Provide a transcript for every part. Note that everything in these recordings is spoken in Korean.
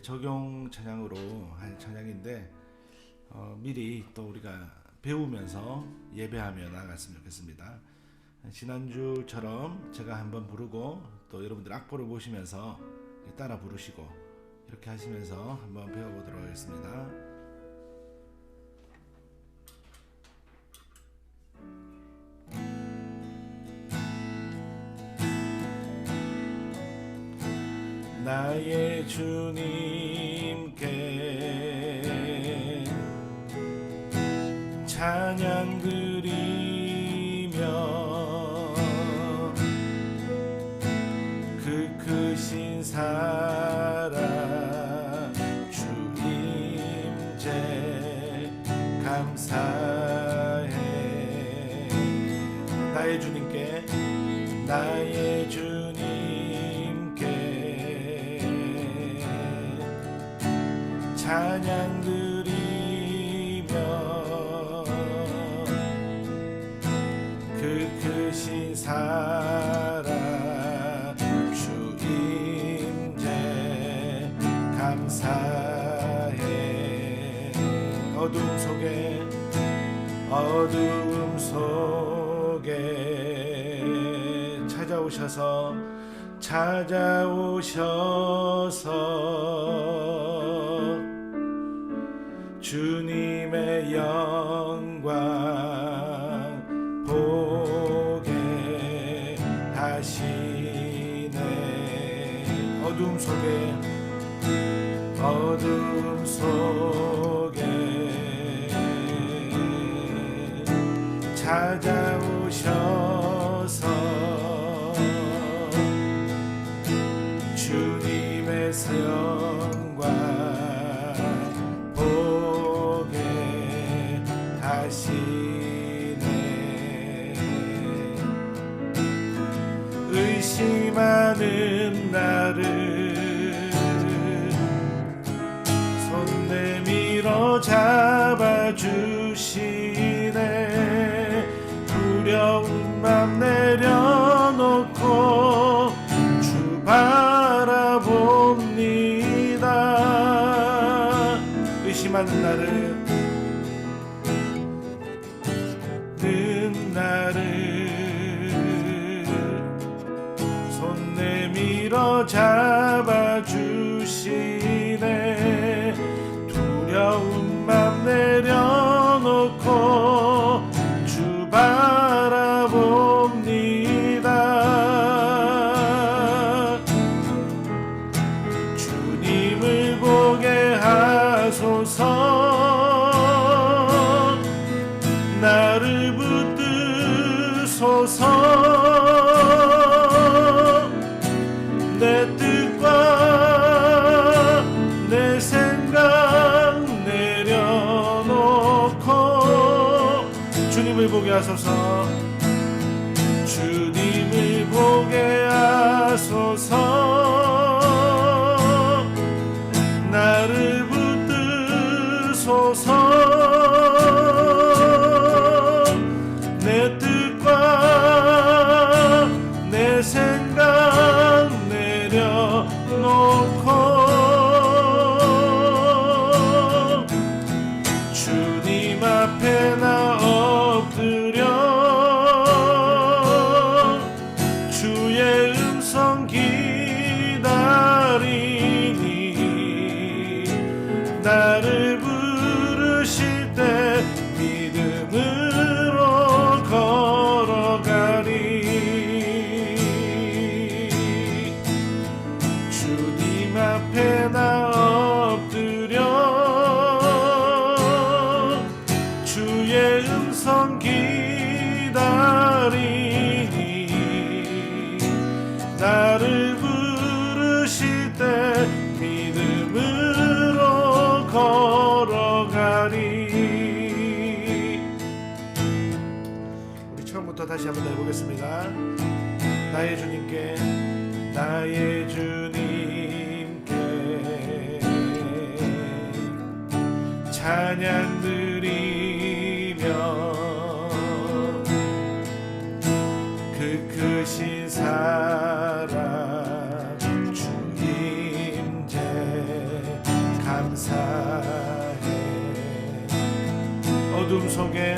적용 찬양으로 할 찬양인데 미리 또 우리가 배우면서 예배하며 나아갔으면 좋겠습니다. 지난주처럼 제가 한번 부르고 또 여러분들 악보를 보시면서 따라 부르시고 이렇게 하시면서 한번 배워보도록 하겠습니다. 나의 주님께 찬양 드리며 그 크신 사랑 주 임재 감사해. 나의 주님께 찬양 드리며 그 크신 사랑 주 임재 감사해. 어두움 속에 찾아오셔서 주님의 영광 보게 하시네. 어두움 속에 찾아오셔서 주님의 영광 하시네. 의심하는 나를 손 내밀어 잡아주시네. 두려운 맘 내려놓고 주 바라봅니다. 의심하는 나를 손 내밀어 잡아주시네. 두려운 맘 내려놓고 주 바라봅니다. 주님을 보게 하소서. 나를 붙드소서. 내 뜻과 내 생각 내려놓고 주님을 보게 하소서. 주님을 보게 하소서. 나를 붙드소서. 내 뜻과 내 생각 내려놓고 주님 앞에 나 엎드려 주의 음성 기다리니 나를 부르실 때 믿음으로 걸어가리. 주님 앞에 나 엎드려 주의 음성 기다리니 나를 부르실 때 믿음으로 걸어가리. 우리 처음부터 다시 한번 해보겠습니다. 나의 주님께 찬양 드리며 그 크신 사랑 주 임재 감사해. 어둠 속에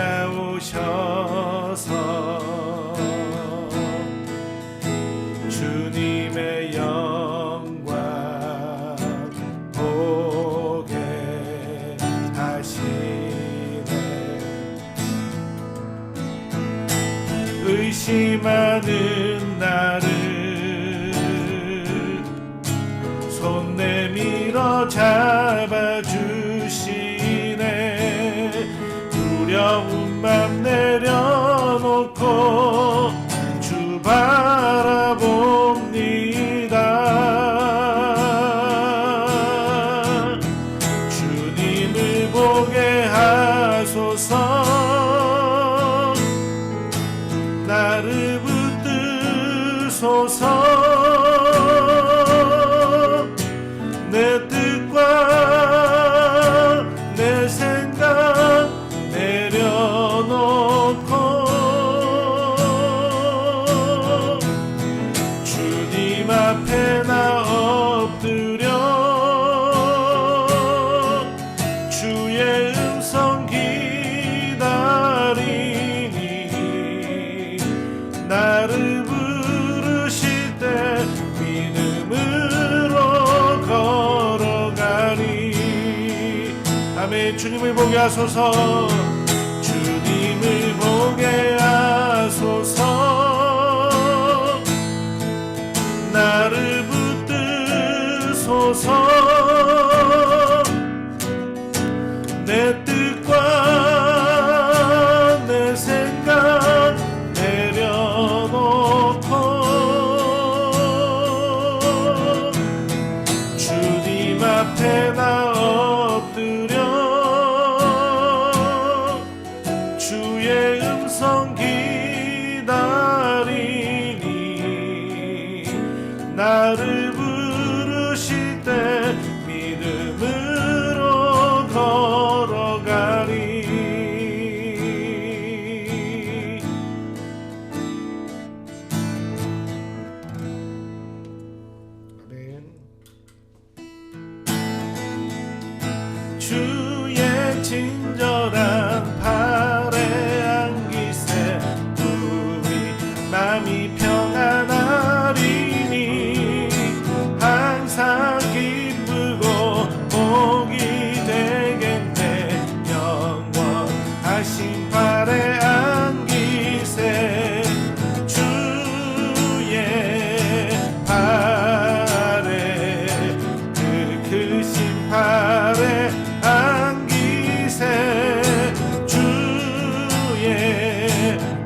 찾아오셔서 주님의 영광 보게 하시네. 의심하는 나를 손 내밀어 잡아주시네. 두려운 맘 내려놓고 주 바라봅니다. 주님을 보게 하소서. 나를 붙드소서. 내 뜻과 내 생각 내려놓고 주님 앞에 나 엎드려 주의 음성 기다리니. 나를 부르실 때 믿음으로 걸어가리. 아멘. 주님을 보게 하소서. 주님을 보게 하소서. 나를 붙드소서. 내 뜻과 내 생각 내려놓고 주님 앞에 나 엎드려 주의 음성 기다리니. 나를 부르실 때 믿음으로 걸어가리. 아멘. 주의 친절한 팔에 안기세 우리 맘이 평안하리니. 항상 기쁘고 복이 되겠네. 영원하신 팔에 안기세. 주의 팔에 그 크신 팔에 안기세. 주의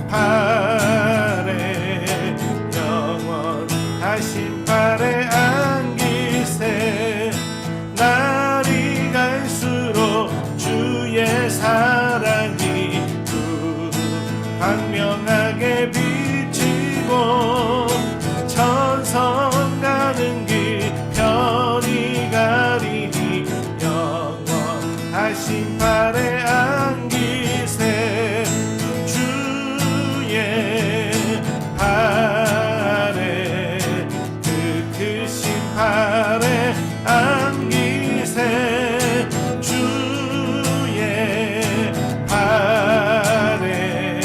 팔에 영원하신 팔에 안기세. 날이 갈수록 주의 사랑이 광명하게 비치고 천성 가는 길 편히 가리니. 영원하신 팔에 안기세. 주의 팔에 그 크신 팔에 안기세. 주의 팔에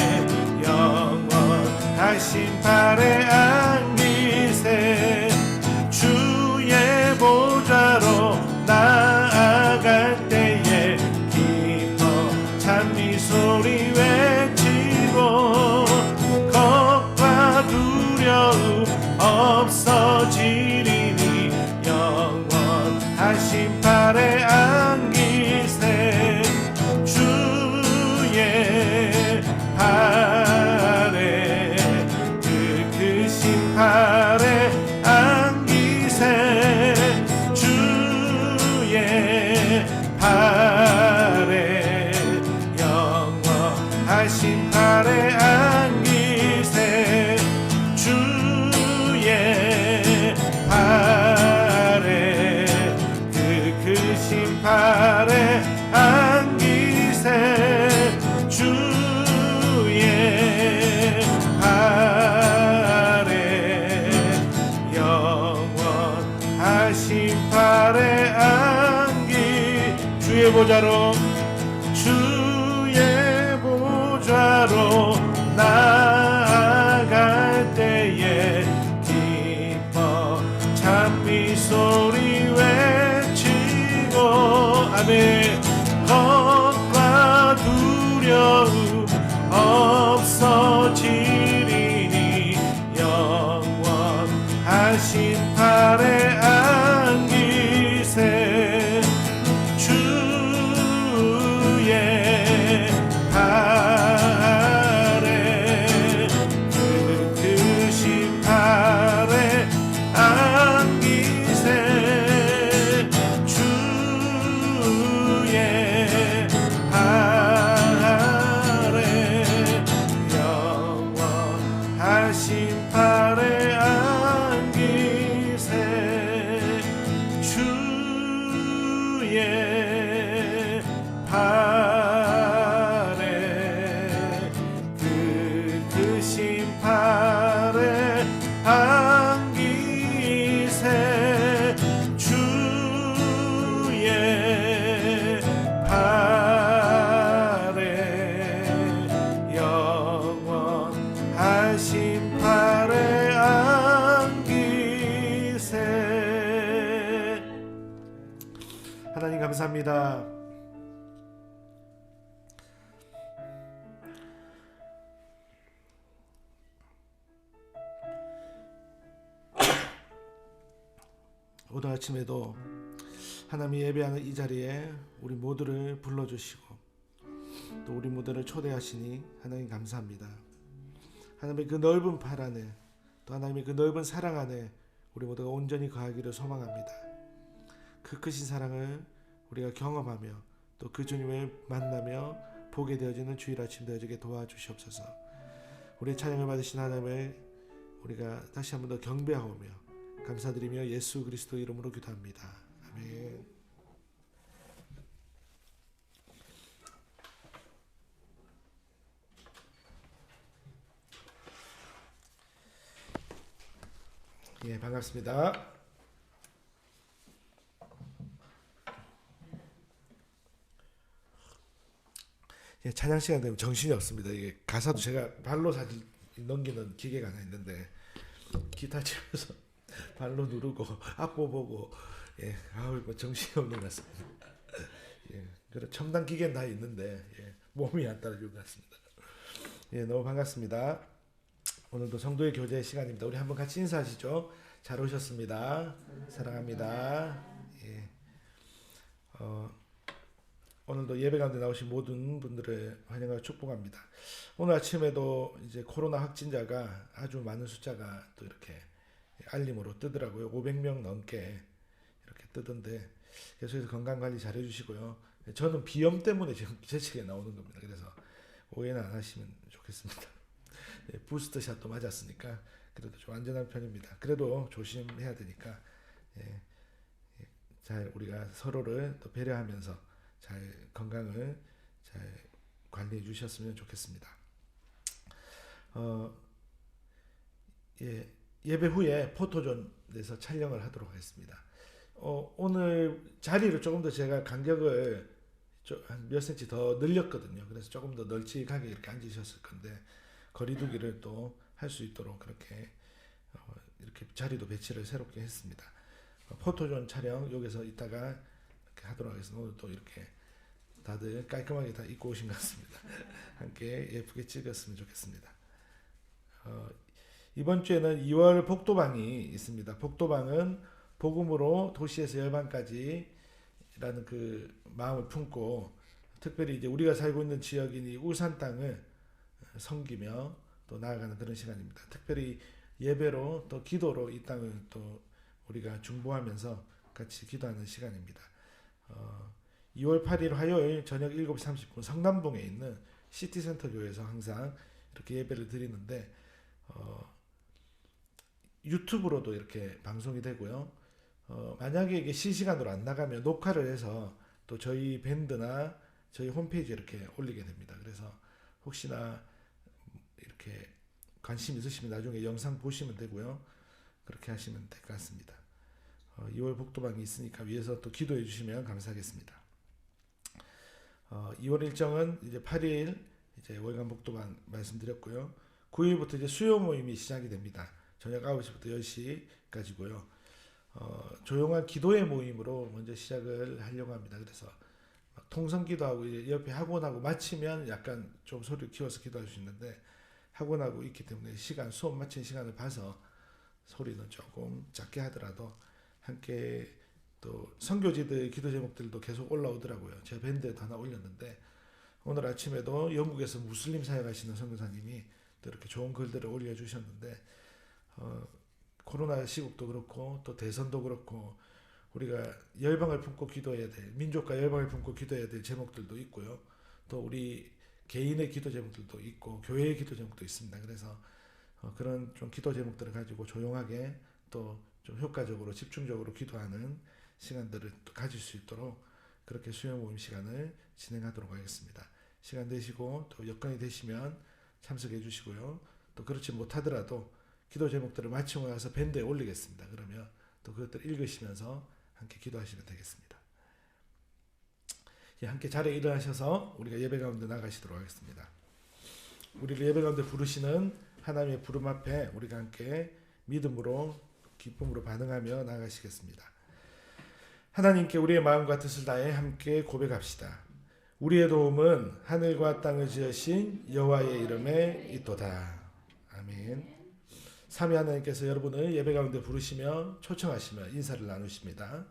영원하신 팔에 안기세. 주의 보좌로 나아갈 때에 기뻐 찬미 소리 외치고 겁과 두려움 없어지리니. 영원하신 팔에 안기세. 주의 팔에 그 크신 보좌로 주의 보좌로 나아갈 때에 기뻐 찬미 소리 외치고 아멘. 겁과 두려움 없어지리니 영원하신 팔에 안기세. 주의 팔에 그 드신 팔에 안기세. 주의 팔에 영원하신 팔에 안기세. 주의 팔에 그 드신 팔에 안기세. 주의 팔에 영원하신 팔에 안기세. 하나님 감사합니다. 오늘 아침에도 하나님이 예배하는 이 자리에 우리 모두를 불러주시고 또 우리 모두를 초대하시니 하나님 감사합니다. 하나님의 그 넓은 팔 안에 또 하나님의 그 넓은 사랑 안에 우리 모두가 온전히 거하기를 소망합니다. 그 크신 사랑을 우리가 경험하며 또 그 주님을 만나며 보게 되어지는 주일 아침 되어지게 도와주시옵소서. 우리 찬양을 받으신 하나님을 우리가 다시 한번 더 경배하오며 감사드리며 예수 그리스도 이름으로 기도합니다. 아멘. 예, 반갑습니다. 예, 찬양 시간 되면 정신이 없습니다. 이게 가사도 제가 발로 사실 넘기는 기계가 하나 있는데 기타 치면서 발로 누르고 악보 보고 예, 뭐 정신이 없는 것 같습니다. 예, 그래 첨단 기계는 다 있는데 예, 몸이 안 따라주는 것 같습니다. 예, 너무 반갑습니다. 오늘도 성도의 교제 시간입니다. 우리 한번 같이 인사하시죠. 잘 오셨습니다. 사랑합니다. 예, 오늘도 예배 가운데 나오신 모든 분들을 환영하고 축복합니다. 오늘 아침에도 이제 코로나 확진자가 아주 많은 숫자가 또 이렇게 알림으로 뜨더라고요. 500명 넘게 이렇게 뜨던데 계속해서 건강 관리 잘 해주시고요. 저는 비염 때문에 지금 재채기에 나오는 겁니다. 그래서 오해는 안 하시면 좋겠습니다. 네, 부스트샷도 맞았으니까 그래도 좀 안전한 편입니다. 그래도 조심해야 되니까 예, 잘 우리가 서로를 또 배려하면서 잘 건강을 잘 관리해 주셨으면 좋겠습니다. 예배 후에 포토존에서 촬영을 하도록 하겠습니다. 오늘 자리를 조금 더 제가 간격을 한 몇 센치 더 늘렸거든요. 그래서 조금 더 널찍하게 이렇게 앉으셨을 건데 거리두기를 또 할 수 있도록 그렇게 이렇게 자리도 배치를 새롭게 했습니다. 포토존 촬영 여기서 이따가 이렇게 하도록 하겠습니다. 오늘 또 이렇게 다들 깔끔하게 다 입고 오신 것 같습니다. 함께 예쁘게 찍었으면 좋겠습니다. 이번 주에는 2월 복도방이 있습니다. 복도방은 복음으로 도시에서 열방까지라는 그 마음을 품고 특별히 이제 우리가 살고 있는 지역인 이 울산 땅을 섬기며 또 나아가는 그런 시간입니다. 특별히 예배로 또 기도로 이 땅을 또 우리가 중보하면서 같이 기도하는 시간입니다. 2월 8일 화요일 저녁 7시 30분 성남동에 있는 시티센터 교회에서 항상 이렇게 예배를 드리는데 유튜브로도 이렇게 방송이 되고요. 만약에 이게 실시간으로 안 나가면 녹화를 해서 또 저희 밴드나 저희 홈페이지에 이렇게 올리게 됩니다. 그래서 혹시나 이렇게 관심 있으시면 나중에 영상 보시면 되고요. 그렇게 하시면 될 것 같습니다. 2월 복도방이 있으니까 위에서 또 기도해 주시면 감사하겠습니다. 2월 일정은 이제 8일 이제 월간 복도반 말씀드렸고요. 9일부터 이제 수요 모임이 시작이 됩니다. 저녁 9시부터 10시까지고요. 조용한 기도의 모임으로 먼저 시작을 하려고 합니다. 그래서 통성 기도하고 이제 옆에 학원하고 마치면 약간 좀 소리를 키워서 기도할 수 있는데, 학원하고 있기 때문에 수업 마친 시간을 봐서 소리는 조금 작게 하더라도 함께, 또 선교지들 기도 제목들도 계속 올라오더라고요. 제가 밴드에도 하나 올렸는데, 오늘 아침에도 영국에서 무슬림 사역하시는 선교사님이 또 이렇게 좋은 글들을 올려주셨는데, 코로나 시국도 그렇고 또 대선도 그렇고 우리가 열방을 품고 기도해야 될, 민족과 열방을 품고 기도해야 될 제목들도 있고요. 또 우리 개인의 기도 제목들도 있고 교회의 기도 제목도 있습니다. 그래서 그런 좀 기도 제목들을 가지고 조용하게 또 좀 효과적으로 집중적으로 기도하는 시간들을 또 가질 수 있도록 그렇게 수요 모임 시간을 진행하도록 하겠습니다. 시간 되시고 또 여건이 되시면 참석해 주시고요. 또 그렇지 못하더라도 기도 제목들을 마치고 나서 밴드에 올리겠습니다. 그러면 또 그것들 읽으시면서 함께 기도하시면 되겠습니다. 함께 자리에 일어나셔서 우리가 예배 가운데 나가시도록 하겠습니다. 우리를 예배 가운데 부르시는 하나님의 부름 앞에 우리가 함께 믿음으로 기쁨으로 반응하며 나가시겠습니다. 하나님께 우리의 마음과 뜻을 다해 함께 고백합시다. 우리의 도움은 하늘과 땅을 지으신 여호와의 이름에 있도다. 아멘. 삼위 하나님께서 여러분을 예배 가운데 부르시며 초청하시며 인사를 나누십니다.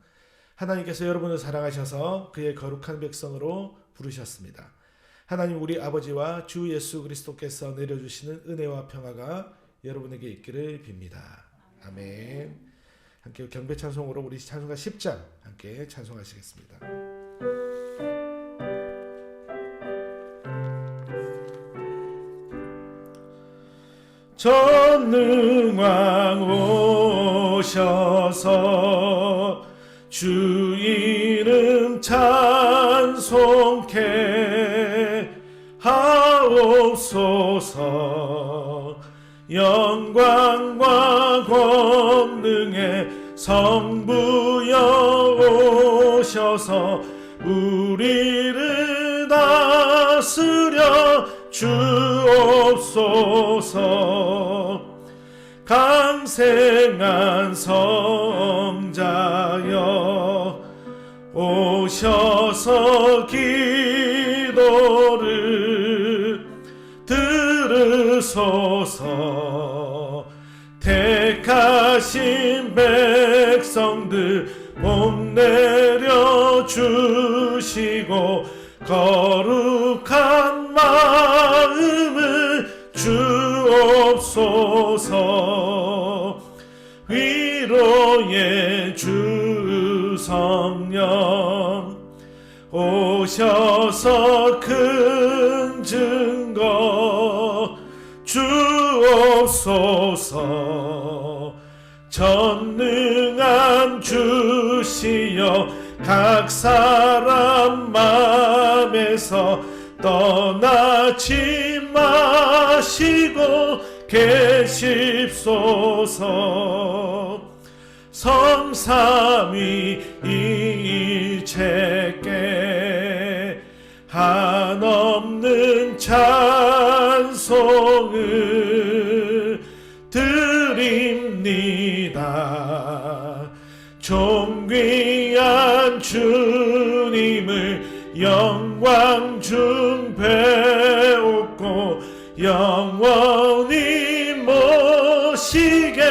하나님께서 여러분을 사랑하셔서 그의 거룩한 백성으로 부르셨습니다. 하나님 우리 아버지와 주 예수 그리스도께서 내려주시는 은혜와 평화가 여러분에게 있기를 빕니다. 아멘. 함께 경배 찬송으로 우리 찬송가 10장 함께 찬송하시겠습니다. 전능왕 오셔서 주 이름 찬송케 하옵소서. 영광과 권능의 성부여 오셔서 우리를 다스려 주옵소서. 강생한 성자여 오셔서 기도를 들으소서. 택하신 백성들 복 내려 주시고 거룩한 마음을 주옵소서. 위로의 주 성령 오셔서 큰 증거 주옵소서. 전능한 주시여 각 사람 맘에서 떠나지 마시고 계십소서. 성삼위일체께 한없는 찬송을 드립니다. 존귀한 주님을 영광 중 배웠고 영원히 모시게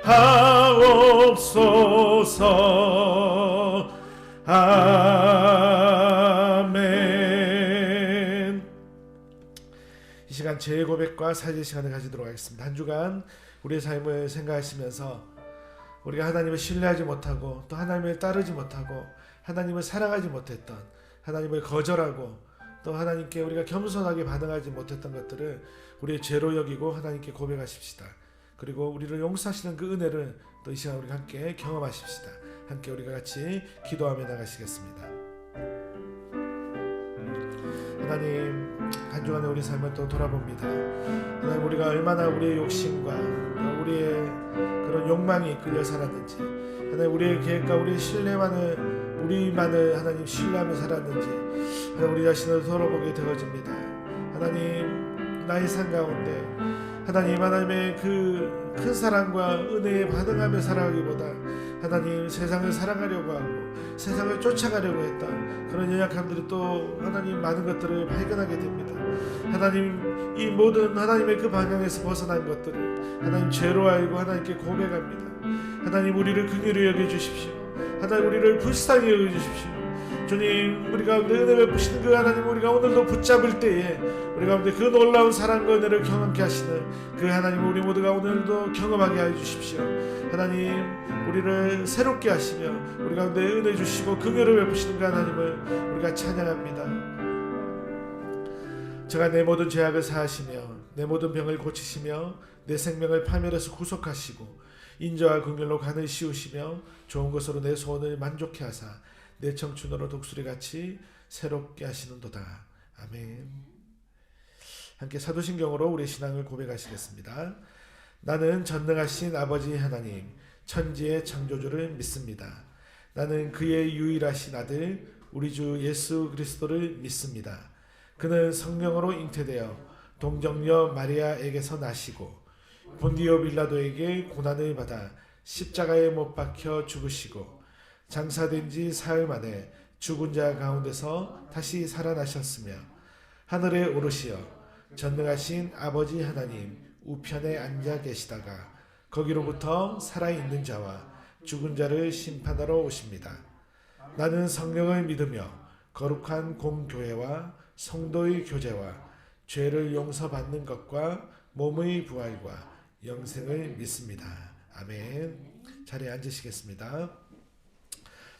하옵소서. 아멘. 이 시간 제 고백과 사제 시간을 가지도록 하겠습니다. 한 주간 우리의 삶을 생각하시면서 우리가 하나님을 신뢰하지 못하고 또 하나님을 따르지 못하고 하나님을 사랑하지 못했던, 하나님을 거절하고 또 하나님께 우리가 겸손하게 반응하지 못했던 것들을 우리의 죄로 여기고 하나님께 고백하십시다. 그리고 우리를 용서하시는 그 은혜를 또 이 시간 우리가 함께 경험하십시다. 함께 우리가 같이 기도하며 나가시겠습니다. 하나님, 한 주간의 우리 삶을 또 돌아봅니다. 하나님, 우리가 얼마나 우리의 욕심과 우리의 그런 욕망이 이끌려 살았는지, 하나님 우리의 계획과 우리의 신뢰만을 우리만을 하나님 신뢰하며 살았는지, 하나님 우리 자신을 돌아보게 되어집니다. 하나님 나의 삶 가운데 하나님의 그 큰 사랑과 은혜에 반응하며 살아가기보다 하나님 세상을 사랑하려고 하고 세상을 쫓아가려고 했다. 그런 연약함들이 또 하나님 많은 것들을 발견하게 됩니다. 하나님 이 모든 하나님의 그 방향에서 벗어난 것들을 하나님 죄로 알고 하나님께 고백합니다. 하나님 우리를 긍휼히 여겨주십시오. 하나님 우리를 불쌍히 여겨주십시오. 주님 우리 가운데 은혜 베푸시는 그 하나님 우리가 오늘도 붙잡을 때에 우리 가운데 그 놀라운 사랑과 은혜를 경험케 하시는 그 하나님 우리 모두가 오늘도 경험하게 하여 주십시오. 하나님 우리를 새롭게 하시며 우리 가운데 은혜 주시고 긍휼을 베푸시는 그 하나님을 우리가 찬양합니다. 제가 내 모든 죄악을 사하시며 내 모든 병을 고치시며 내 생명을 파멸에서 구속하시고 인자와 긍휼로 간을 씌우시며 좋은 것으로 내 소원을 만족케 하사 내 청춘으로 독수리같이 새롭게 하시는도다. 아멘. 함께 사도신경으로 우리 신앙을 고백하시겠습니다. 나는 전능하신 아버지 하나님 천지의 창조주를 믿습니다. 나는 그의 유일하신 아들 우리 주 예수 그리스도를 믿습니다. 그는 성령으로 잉태되어 동정녀 마리아에게서 나시고 본디오 빌라도에게 고난을 받아 십자가에 못 박혀 죽으시고 장사된 지 사흘 만에 죽은 자 가운데서 다시 살아나셨으며 하늘에 오르시어 전능하신 아버지 하나님 우편에 앉아 계시다가 거기로부터 살아있는 자와 죽은 자를 심판하러 오십니다. 나는 성령을 믿으며 거룩한 공교회와 성도의 교제와 죄를 용서받는 것과 몸의 부활과 영생을 믿습니다. 아멘. 자리에 앉으시겠습니다.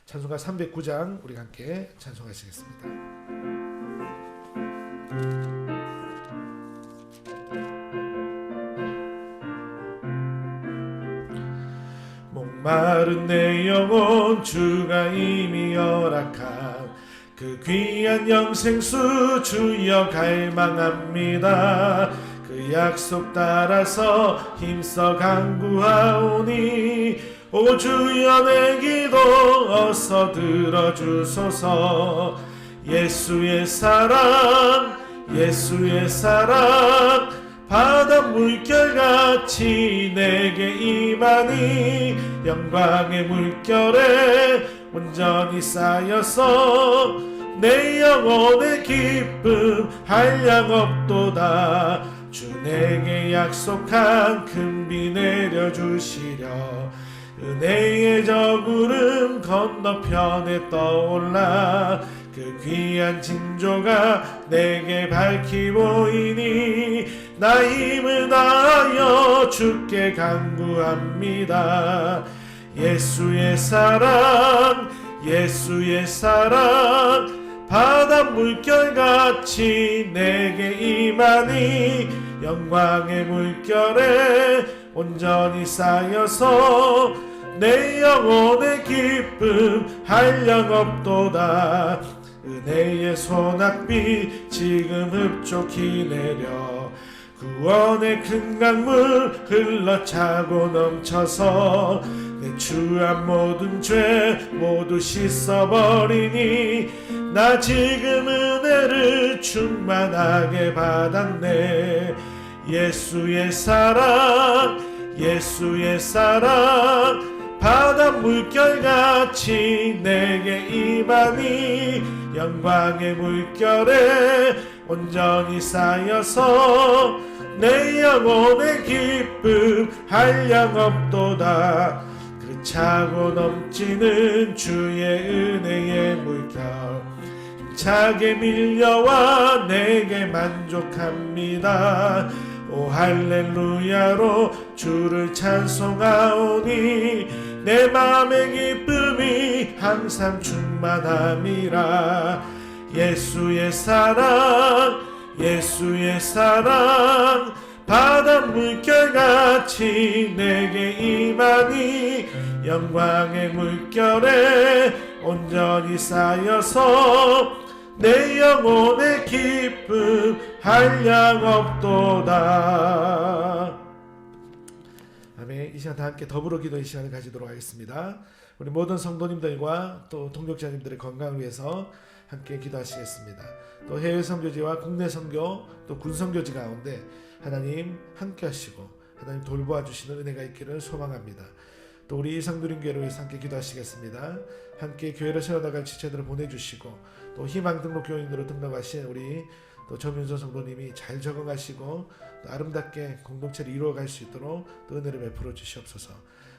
찬송가 309장 우리 함께 찬송하시겠습니다. 목마른 내 영혼 주가 이미 허락한 그 귀한 영생수 주여 갈망합니다. 그 약속 따라서 힘써 간구하오니 오 주여 내 기도 어서 들어주소서. 예수의 사랑 예수의 사랑 바다 물결같이 내게 임하니 영광의 물결에 온전히 쌓여서 내 영혼의 기쁨 한량없도다. 주 내게 약속한 큰 비 내려주시려 은혜의 저구름 건너편에 떠올라 그 귀한 징조가 내게 밝히 보이니 나 힘을 다하여 주께 간구합니다. 예수의 사랑 예수의 사랑 바다 물결같이 내게 임하니 영광의 물결에 온전히 쌓여서 내 영혼의 기쁨 한량없도다. 은혜의 소낙비 지금 흡족히 내려 구원의 큰 강물 흘러차고 넘쳐서 내 추한 모든 죄 모두 씻어버리니 나 지금 은혜를 충만하게 받았네. 예수의 사랑 예수의 사랑 바다 물결같이 내게 임하니 영광의 물결에 온전히 쌓여서 내 영혼의 기쁨 한량없도다. 그 차고 넘치는 주의 은혜의 물결 힘차게 밀려와 내게 만족합니다. 오 할렐루야로 주를 찬송하오니 내 맘의 기쁨이 항상 충만함이라. 예수의 사랑 예수의 사랑 바다 물결같이 내게 임하니 영광의 물결에 온전히 쌓여서 내 영혼의 기쁨 한량없도다. 아멘. 이 시간 다 함께 더불어 기도의 시간을 가지도록 하겠습니다. 우리 모든 성도님들과 또 동역자님들의 건강을 위해서 함께 기도하시겠습니다. 또 해외 선교지와 국내 선교 또 군 선교지 가운데 하나님 함께 하시고 하나님 돌보아 주시는 은혜가 있기를 소망합니다. 또 우리 이상누림교회를 위해서 함께 기도하시겠습니다. 함께 교회를 세워나갈 지체들을 보내주시고 또 희망 등록 교인으로 등록하신 우리 또 정윤선 성도님이 잘 적응하시고 또 아름답게 공동체를 이루어갈 수 있도록 또 은혜를 베풀어 주시옵소서.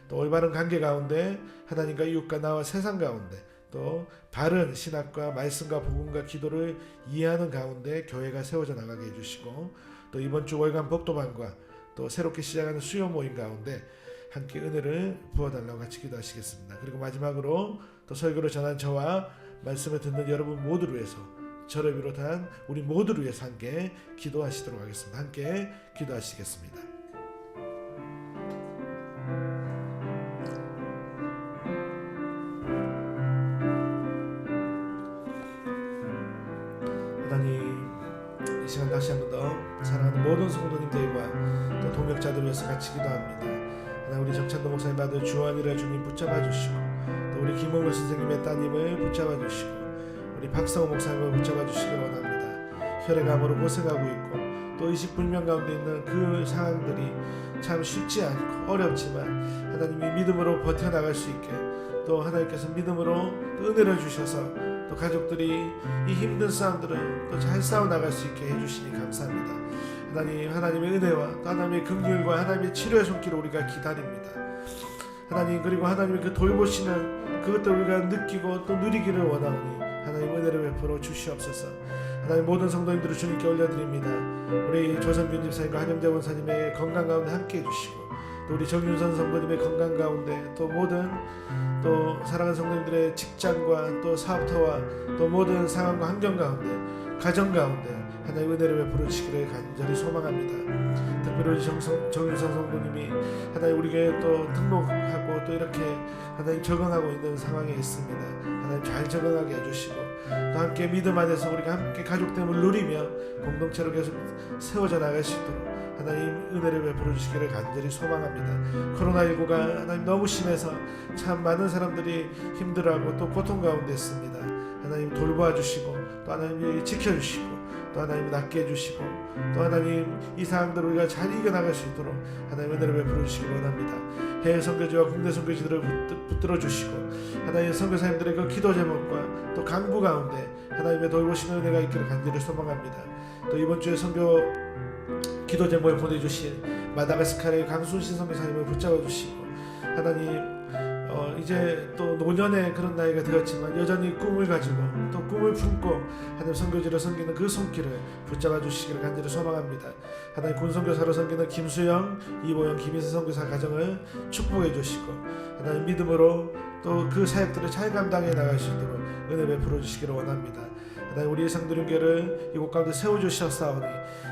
또 올바른 관계 가운데 하나님과 이웃과 나와 세상 가운데 또 바른 신학과 말씀과 복음과 기도를 이해하는 가운데 교회가 세워져 나가게 해주시고 또 이번 주 월간 복도반과 또 새롭게 시작하는 수요 모임 가운데 함께 은혜를 부어달라고 같이 기도하시겠습니다. 그리고 마지막으로 또 설교를 전한 저와 말씀을 듣는 여러분 모두를 위해서 저를 비롯한 우리 모두를 위해서 함께 기도하시도록 하겠습니다. 함께 기도하시겠습니다. 하나님, 이 시간 다시 한 번 더 사랑하는 모든 성도님들과 또 동역자들 위해서 같이 기도합니다. 하나님, 우리 정찬도 목사님 아들 주한이라 주님 붙잡아 주시고 또 우리 김홍을 선생님의 따님을 붙잡아 주시고 우리 박성호 목사님을 붙잡아 주시길 원합니다. 혈액암으로 고생하고 있고 또 의식불명 가운데 있는 그 상황들이 참 쉽지 않고 어렵지만 하나님이 믿음으로 버텨나갈 수 있게 또 하나님께서 믿음으로 또 은혜를 주셔서 또 가족들이 이 힘든 싸움들을 또 잘 싸워나갈 수 있게 해주시니 감사합니다. 하나님, 하나님의 은혜와 또 하나님의 긍휼과 하나님의 치료의 손길을 우리가 기다립니다. 하나님, 그리고 하나님의 그 돌보시는 그것들 우리가 느끼고 또 누리기를 원하오니 하나님 은혜를 베풀어 주시옵소서. 하나님, 모든 성도님들을 주님께 올려드립니다. 우리 조성균 집사님과 한영재 원사님의 건강 가운데 함께 해주시고 또 우리 정윤선 성도님의 건강 가운데 또 모든 또 사랑하는 성도님들의 직장과 또 사업터와 또 모든 상황과 환경 가운데 가정 가운데 하나님 은혜를 베풀어 주시기를 간절히 소망합니다. 특별히 우리 정윤선 성도님이 하나님 우리 교회에 또 등록하고 또 이렇게 하나님 적응하고 있는 상황에 있습니다. 하나님 잘 적응하게 해주시고 또 함께 믿음 안에서 우리가 함께 가족됨을 누리며 공동체로 계속 세워져 나갈 수 있도록 하나님 은혜를 베풀어 주시기를 간절히 소망합니다. 코로나19가 하나님 너무 심해서 참 많은 사람들이 힘들어하고 또 고통 가운데 있습니다. 하나님 돌보아 주시고 또 하나님이 지켜주시고 또 하나님 낫게 해주시고 또 하나님 이 상황들을 우리가 잘 이겨나갈 수 있도록 하나님 은혜를 베풀어 주시기 원합니다. 해외 선교지와 국내 선교지들을 붙들어 주시고 하나님 선교사님들의 그 기도 제목과 또 강구 가운데 하나님의 돌보시는 은혜가 있기를 간절히 소망합니다. 또 이번 주에 선교 기도 제목에 보내주신 마다가스카르의 강순신 선교사님을 붙잡아 주시고 하나님 이제 또 노년의 그런 나이가 되었지만 여전히 꿈을 가지고 또 꿈을 품고 하나님 선교지를 섬기는 그 손길을 붙잡아 주시기를 간절히 소망합니다. 하나님 군선교사로 섬기는 김수영, 이보영, 김희선 선교사 가정을 축복해 주시고 하나님 믿음으로 또 그 사역들을 잘 감당해 나갈 수 있도록 은혜 베풀어 주시기를 원합니다. 하나님 우리 상두림교회를 이곳 가운데 세워주셨사오니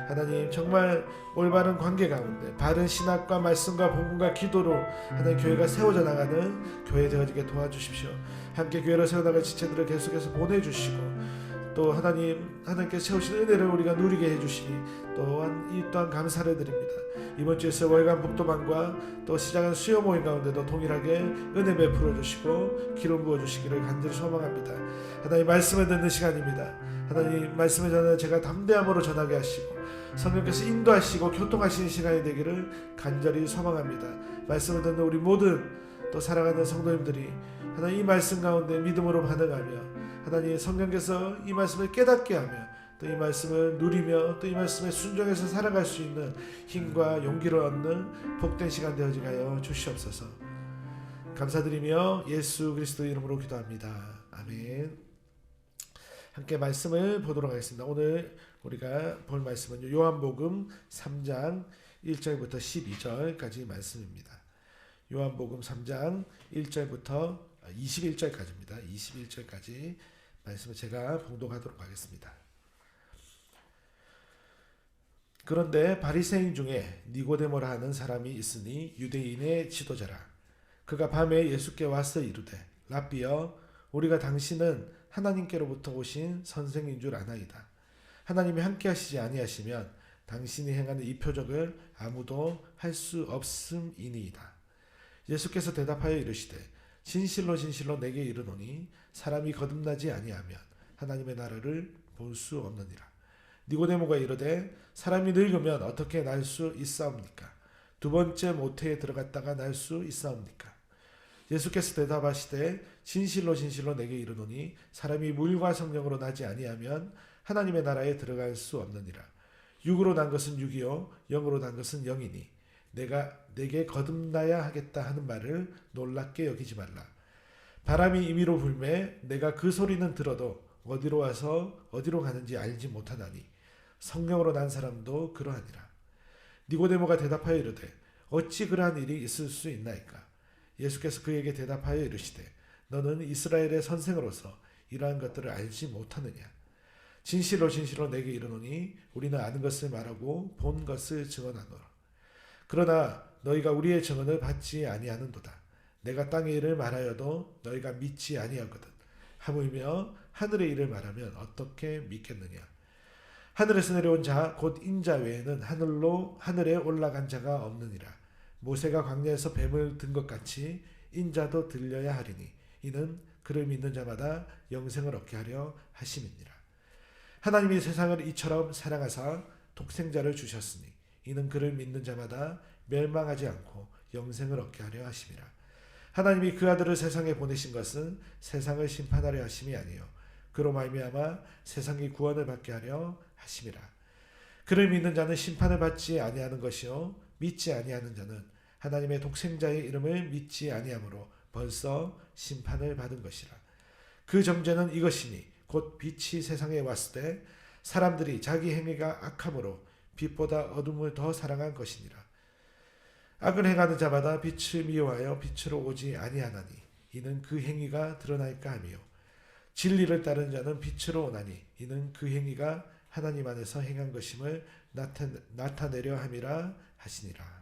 하나님 정말 올바른 관계 가운데 바른 신학과 말씀과 복음과 기도로 하나님 교회가 세워져 나가는 교회 되어지게 도와주십시오. 함께 교회를 세워나갈 지체들을 계속해서 보내주시고 또 하나님께서 세우신 은혜를 우리가 누리게 해주시니 또한 감사를 드립니다. 이번 주에 월간 복도반과 또 시작한 수요 모임 가운데도 동일하게 은혜 베풀어 주시고 기름 부어 주시기를 간절히 소망합니다. 하나님 말씀을 듣는 시간입니다. 하나님 말씀을 전하는 제가 담대함으로 전하게 하시고 성령께서 인도하시고 교통하시는 시간이 되기를 간절히 소망합니다. 말씀을 듣는 우리 모든 또 사랑하는 성도님들이 하나님 이 말씀 가운데 믿음으로 반응하며 하나님 성령께서 이 말씀을 깨닫게 하며 또 이 말씀을 누리며 또 이 말씀에 순종해서 살아갈 수 있는 힘과 용기를 얻는 복된 시간 되어지게 하여 주시옵소서. 감사드리며 예수 그리스도 이름으로 기도합니다. 아멘. 함께 말씀을 보도록 하겠습니다. 오늘 우리가 볼 말씀은 요한복음 3장 1절부터 12절까지 말씀입니다. 요한복음 3장 1절부터 21절까지입니다. 21절까지 말씀을 제가 봉독하도록 하겠습니다. 그런데 바리새인 중에 니고데모라 하는 사람이 있으니 유대인의 지도자라. 그가 밤에 예수께 와서 이르되 랍비여 우리가 당신은 하나님께로부터 오신 선생인 줄 아나이다. 하나님이 함께 하시지 아니하시면 당신이 행하는 이 표적을 아무도 할 수 없음이니이다. 예수께서 대답하여 이르시되 진실로 진실로 내게 이르노니 사람이 거듭나지 아니하면 하나님의 나라를 볼 수 없느니라. 니고데모가 이르되 사람이 늙으면 어떻게 날 수 있사옵니까? 두 번째 모태에 들어갔다가 날 수 있사옵니까? 예수께서 대답하시되 진실로 진실로 내게 이르노니 사람이 물과 성령으로 나지 아니하면 하나님의 나라에 들어갈 수 없느니라. 육으로 난 것은 육이요 영으로 난 것은 영이니 내가 내게 거듭나야 하겠다 하는 말을 놀랍게 여기지 말라. 바람이 임의로 불매 내가 그 소리는 들어도 어디로 와서 어디로 가는지 알지 못하나니 성령으로 난 사람도 그러하니라. 니고데모가 대답하여 이르되 어찌 그러한 일이 있을 수 있나이까? 예수께서 그에게 대답하여 이르시되 너는 이스라엘의 선생으로서 이러한 것들을 알지 못하느냐? 진실로 진실로 내게 이르노니 우리는 아는 것을 말하고 본 것을 증언하노라. 그러나 너희가 우리의 증언을 받지 아니하는도다. 내가 땅의 일을 말하여도 너희가 믿지 아니하거든. 하물며 하늘의 일을 말하면 어떻게 믿겠느냐? 하늘에서 내려온 자 곧 인자 외에는 하늘에 올라간 자가 없느니라. 모세가 광야에서 뱀을 든 것 같이 인자도 들려야 하리니 이는 그를 믿는 자마다 영생을 얻게 하려 하심이니라. 하나님이 세상을 이처럼 사랑하사 독생자를 주셨으니 이는 그를 믿는 자마다 멸망하지 않고 영생을 얻게 하려 하심이라. 하나님이 그 아들을 세상에 보내신 것은 세상을 심판하려 하심이 아니요 그로 말미암아 세상이 구원을 받게 하려 하심이라. 그를 믿는 자는 심판을 받지 아니하는 것이요 믿지 아니하는 자는 하나님의 독생자의 이름을 믿지 아니하므로 벌써 심판을 받은 것이라. 그 정죄는 이것이니 곧 빛이 세상에 왔을 때 사람들이 자기 행위가 악함으로 빛보다 어둠을 더 사랑한 것이니라. 악을 행하는 자마다 빛을 미워하여 빛으로 오지 아니하나니 이는 그 행위가 드러날까 함이요 진리를 따르는 자는 빛으로 오나니 이는 그 행위가 하나님 안에서 행한 것임을 나타내려 함이라 하시니라.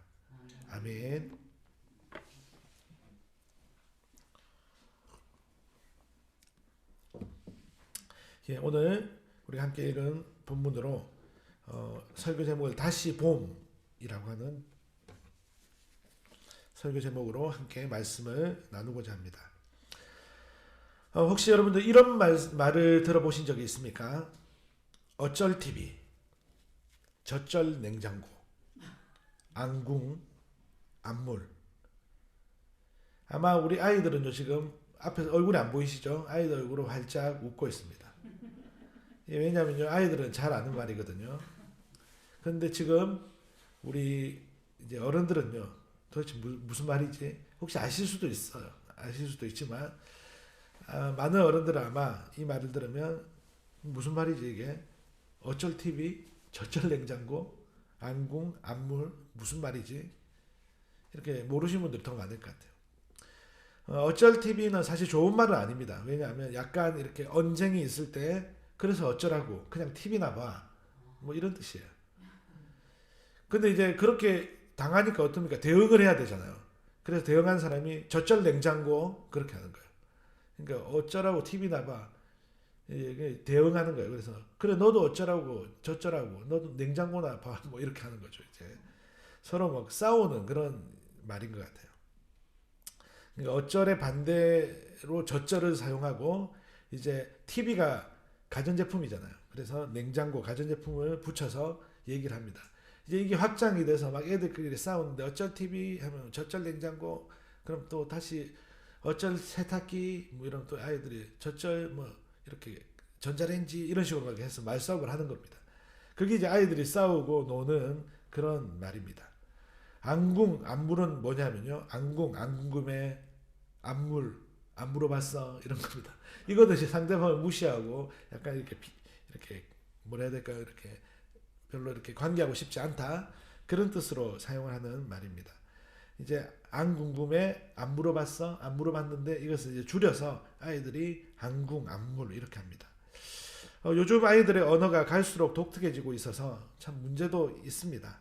아멘. 예, 오늘 우리 함께 읽은 본문으로 설교 제목을 다시 봄이라고 하는 설교 제목으로 함께 말씀을 나누고자 합니다. 혹시 여러분들 이런 말을 들어보신 적이 있습니까? 어쩔 TV, 저쩔 냉장고, 안궁, 안물. 아마 우리 아이들은요 지금 앞에서 얼굴이 안 보이시죠? 아이들 얼굴로 활짝 웃고 있습니다. 왜냐하면요 아이들은 잘 아는 말이거든요. 그런데 지금 우리 이제 어른들은요 도대체 무슨 말이지? 혹시 아실 수도 있어요. 아실 수도 있지만 많은 어른들은 아마 이 말을 들으면 무슨 말이지 이게? 어쩔 TV, 저쩔 냉장고, 안궁, 안물 무슨 말이지? 이렇게 모르시는 분들이 더 많을 것 같아요. 어쩔 TV는 사실 좋은 말은 아닙니다. 왜냐하면 약간 이렇게 언쟁이 있을 때 그래서 어쩌라고 그냥 TV나 봐. 뭐 이런 뜻이에요. 근데 이제 그렇게 당하니까 어떻습니까? 대응을 해야 되잖아요. 그래서 대응한 사람이 저쩔 냉장고 그렇게 하는 거예요. 그러니까 어쩌라고 TV나 봐. 대응하는 거예요. 그래서 그래 너도 어쩌라고 저쩌라고 너도 냉장고나 봐. 뭐 이렇게 하는 거죠. 이제 서로 막 싸우는 그런 말인 것 같아요. 그러니까 어쩔의 반대로 저쩔을 사용하고 이제 TV가 가전제품이잖아요. 그래서 냉장고 가전제품을 붙여서 얘기를 합니다. 이제 이게 확장이 돼서 막 애들끼리 싸우는데 어쩔 TV 하면 저쩔 냉장고 그럼 또 다시 어쩔 세탁기 뭐 이런 또 아이들이 저쩔 뭐 이렇게 전자레인지 이런 식으로 막 해서 말싸움을 하는 겁니다. 그게 이제 아이들이 싸우고 노는 그런 말입니다. 안궁, 안물은 뭐냐면요. 안궁, 안 궁금해, 안물, 안 물어봤어 이런 겁니다. 이거는 이제 상대방을 무시하고 약간 이렇게 뭐라 해야 될까요? 이렇게 별로 이렇게 관계하고 싶지 않다 그런 뜻으로 사용을 하는 말입니다. 이제 안 궁금해, 안 물어봤어, 안 물어봤는데 이것을 이제 줄여서 아이들이 안궁, 안물 이렇게 합니다. 요즘 아이들의 언어가 갈수록 독특해지고 있어서 참 문제도 있습니다.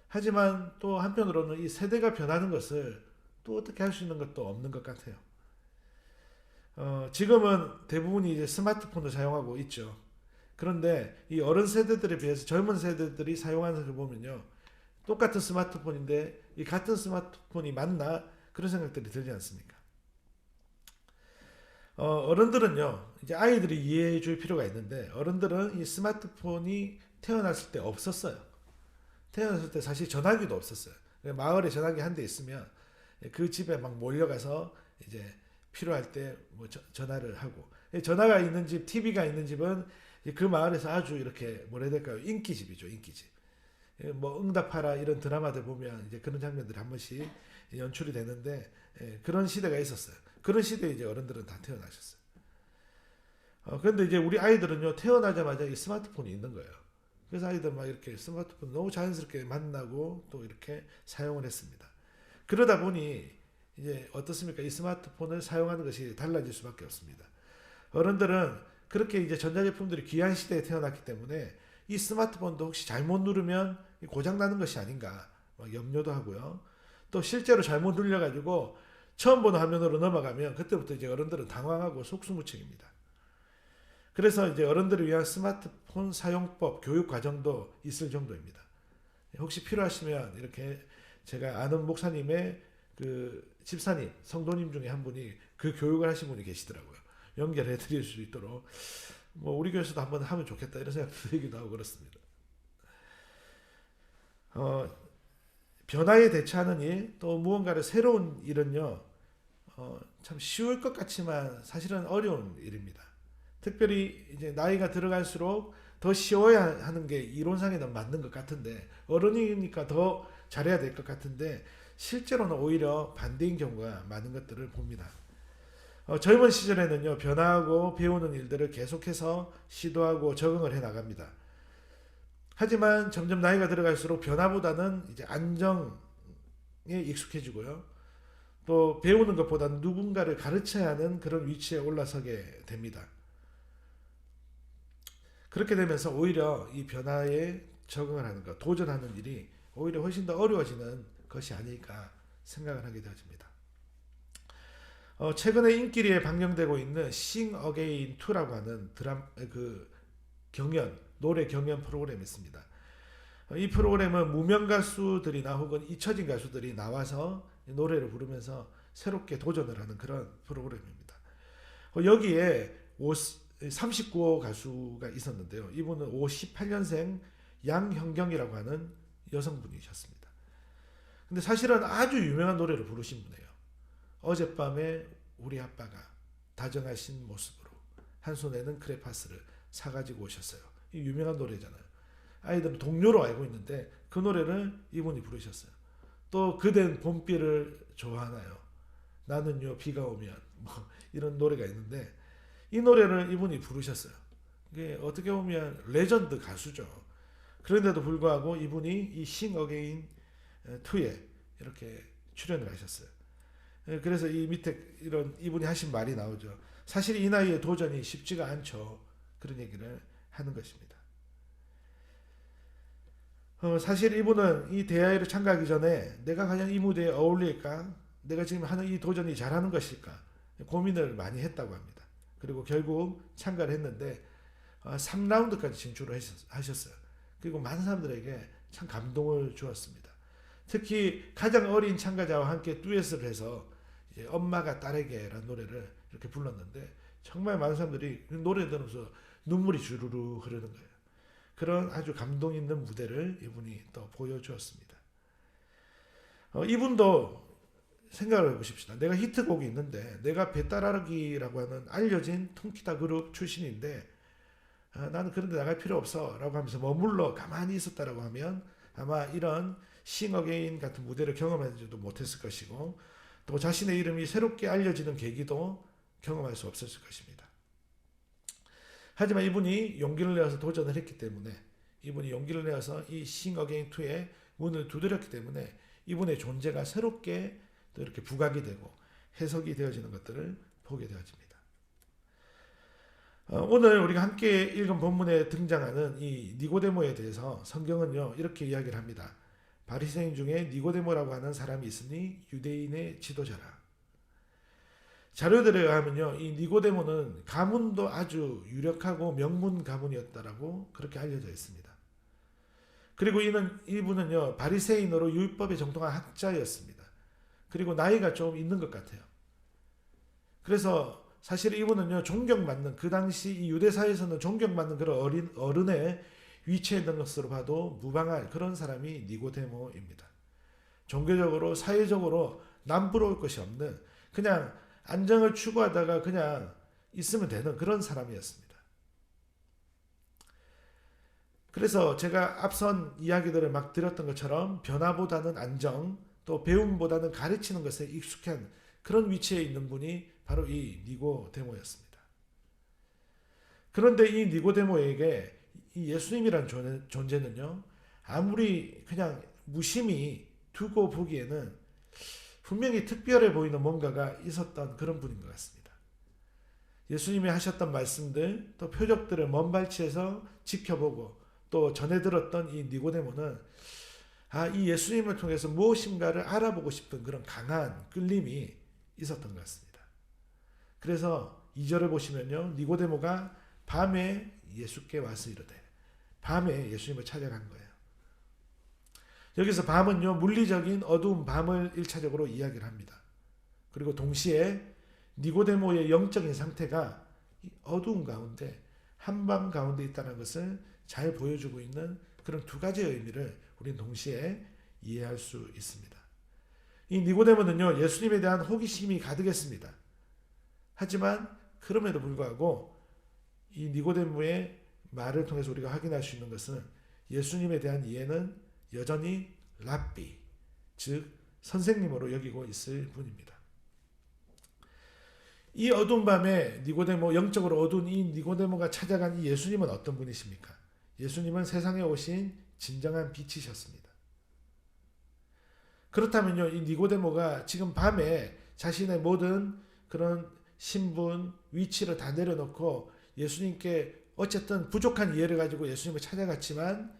하지만 또 한편으로는 이 세대가 변하는 것을 또 어떻게 할 수 있는 것도 없는 것 같아요. 지금은 대부분이 이제 스마트폰을 사용하고 있죠. 그런데 이 어른 세대들에 비해서 젊은 세대들이 사용하는 걸 보면요. 똑같은 스마트폰인데 이 같은 스마트폰이 맞나? 그런 생각들이 들지 않습니까? 어른들은요, 이제 아이들이 이해해 줄 필요가 있는데, 어른들은 이 스마트폰이 태어났을 때 없었어요. 태어났을 때 사실 전화기도 없었어요. 마을에 전화기 한 대 있으면 그 집에 막 몰려가서 이제 필요할 때 뭐 전화를 하고, 전화가 있는 집, TV가 있는 집은 그 마을에서 아주 이렇게 뭐라 해야 될까요? 인기집이죠, 인기집. 뭐 응답하라 이런 드라마들 보면 이제 그런 장면들이 한 번씩 연출이 되는데, 그런 시대가 있었어요. 그런 시대에 이제 어른들은 다 태어나셨어요. 그런데 이제 우리 아이들은요, 태어나자마자 이 스마트폰이 있는 거예요. 그래서 아이들 막 이렇게 스마트폰 너무 자연스럽게 만나고 또 이렇게 사용을 했습니다. 그러다 보니 이제 어떻습니까? 이 스마트폰을 사용하는 것이 달라질 수밖에 없습니다. 어른들은 그렇게 이제 전자제품들이 귀한 시대에 태어났기 때문에 이 스마트폰도 혹시 잘못 누르면 고장 나는 것이 아닌가 막 염려도 하고요. 또 실제로 잘못 눌려가지고 처음 보는 화면으로 넘어가면 그때부터 이제 어른들은 당황하고 속수무책입니다. 그래서 이제 어른들을 위한 스마트폰 사용법 교육 과정도 있을 정도입니다. 혹시 필요하시면 이렇게 제가 아는 목사님의 그 집사님, 성도님 중에 한 분이 그 교육을 하신 분이 계시더라고요. 연결해 드릴 수 있도록 뭐 우리 교회에서도 한번 하면 좋겠다 이런 생각 들기도 하고 그렇습니다. 변화에 대처하는 일, 또 무언가를 새로운 일은요, 참 쉬울 것 같지만 사실은 어려운 일입니다. 특별히 이제 나이가 들어갈수록 더 쉬워야 하는 게 이론상에는 맞는 것 같은데, 어른이니까 더 잘해야 될 것 같은데 실제로는 오히려 반대인 경우가 많은 것들을 봅니다. 젊은 시절에는요, 변화하고 배우는 일들을 계속해서 시도하고 적응을 해 나갑니다. 하지만 점점 나이가 들어갈수록 변화보다는 이제 안정에 익숙해지고요. 또 배우는 것보다는 누군가를 가르쳐야 하는 그런 위치에 올라서게 됩니다. 그렇게 되면서 오히려 이 변화에 적응을 하는 것, 도전하는 일이 오히려 훨씬 더 어려워지는 것이 아닐까 생각을 하게 되어집니다. 최근에 인기리에 방영되고 있는 Sing Again 2라고 하는 노래 경연 프로그램이 있습니다. 이 프로그램은 무명 가수들이나 혹은 잊혀진 가수들이 나와서 노래를 부르면서 새롭게 도전을 하는 그런 프로그램입니다. 여기에 39호 가수가 있었는데요. 이분은 58년생 양현경이라고 하는 여성분이셨습니다. 근데 사실은 아주 유명한 노래를 부르신 분이에요. 어젯밤에 우리 아빠가 다정하신 모습으로 한 손에는 크레파스를 사가지고 오셨어요. 이 유명한 노래잖아요. 아이들은 동료로 알고 있는데 그 노래를 이분이 부르셨어요. 또 그댄 봄비를 좋아하나요? 나는요 비가 오면 뭐 이런 노래가 있는데 이 노래를 이분이 부르셨어요. 이게 어떻게 보면 레전드 가수죠. 그런데도 불구하고 이분이 이 Sing Again 2에 이렇게 출연을 하셨어요. 그래서 이 밑에 이런 이분이 하신 말이 나오죠. 사실 이 나이에 도전이 쉽지가 않죠. 그런 얘기를 하는 것입니다. 사실 이분은 이 대회를 참가하기 전에 내가 과연 이 무대에 어울릴까? 내가 지금 하는 이 도전이 잘하는 것일까? 고민을 많이 했다고 합니다. 그리고 결국 참가를 했는데 3라운드까지 진출을 하셨어요. 그리고 많은 사람들에게 참 감동을 주었습니다. 특히 가장 어린 참가자와 함께 듀엣을 해서 이제 엄마가 딸에게라는 노래를 이렇게 불렀는데 정말 많은 사람들이 노래 들으면서 눈물이 주르르 흐르는 거예요. 그런 아주 감동 있는 무대를 이분이 또 보여주었습니다. 이분도 생각을 해보십시다. 내가 히트곡이 있는데 내가 배따라기라고 하는 알려진 통기타 그룹 출신인데 나는 그런 데 나갈 필요 없어 라고 하면서 머물러 가만히 있었다라고 하면 아마 이런 Sing Again 같은 무대를 경험하지도 못했을 것이고 또 자신의 이름이 새롭게 알려지는 계기도 경험할 수 없었을 것입니다. 하지만 이분이 용기를 내어서 도전을 했기 때문에 이분이 용기를 내어서 이 Sing Again 2의 문을 두드렸기 때문에 이분의 존재가 새롭게 또 이렇게 부각이 되고 해석이 되어지는 것들을 보게 되어집니다. 오늘 우리가 함께 읽은 본문에 등장하는 이 니고데모에 대해서 성경은요 이렇게 이야기를 합니다. 바리새인 중에 니고데모라고 하는 사람이 있으니 유대인의 지도자라. 자료들에 의하면요 이 니고데모는 가문도 아주 유력하고 명문 가문이었다라고 그렇게 알려져 있습니다. 그리고 이분은요 바리새인으로 율법에 정통한 학자였습니다. 그리고 나이가 좀 있는 것 같아요. 그래서 사실 이분은요 존경받는, 그 당시 이 유대사에서는 존경받는 그런 어른의 위치에 있는 것으로 봐도 무방할 그런 사람이 니고데모입니다. 종교적으로 사회적으로 남부러울 것이 없는, 그냥 안정을 추구하다가 그냥 있으면 되는 그런 사람이었습니다. 그래서 제가 앞선 이야기들을 막 드렸던 것처럼 변화보다는 안정, 또 배움보다는 가르치는 것에 익숙한 그런 위치에 있는 분이 바로 이 니고데모였습니다. 그런데 이 니고데모에게 이 예수님이란 존재는요, 아무리 그냥 무심히 두고 보기에는 분명히 특별해 보이는 뭔가가 있었던 그런 분인 것 같습니다. 예수님이 하셨던 말씀들, 또 표적들을 먼 발치에서 지켜보고 또 전해 들었던 이 니고데모는 이 예수님을 통해서 무엇인가를 알아보고 싶은 그런 강한 끌림이 있었던 것 같습니다. 그래서 2절을 보시면요, 니고데모가 밤에 예수께 와서 이르되, 밤에 예수님을 찾아간 거예요. 여기서 밤은요, 물리적인 어두운 밤을 1차적으로 이야기를 합니다. 그리고 동시에 니고데모의 영적인 상태가 어두운 가운데, 한밤 가운데 있다는 것을 잘 보여주고 있는 그런 두 가지의 의미를 우리는 동시에 이해할 수 있습니다. 이 니고데모는요, 예수님에 대한 호기심이 가득했습니다. 하지만 그럼에도 불구하고 이 니고데모의 말을 통해서 우리가 확인할 수 있는 것은 예수님에 대한 이해는 여전히 랍비, 즉 선생님으로 여기고 있을 분입니다. 이 어두운 밤에 니고데모, 영적으로 어두운 이 니고데모가 찾아간 이 예수님은 어떤 분이십니까? 예수님은 세상에 오신 진정한 빛이셨습니다. 그렇다면요, 이 니고데모가 지금 밤에 자신의 모든 그런 신분, 위치를 다 내려놓고 예수님께 어쨌든 부족한 이해를 가지고 예수님을 찾아갔지만,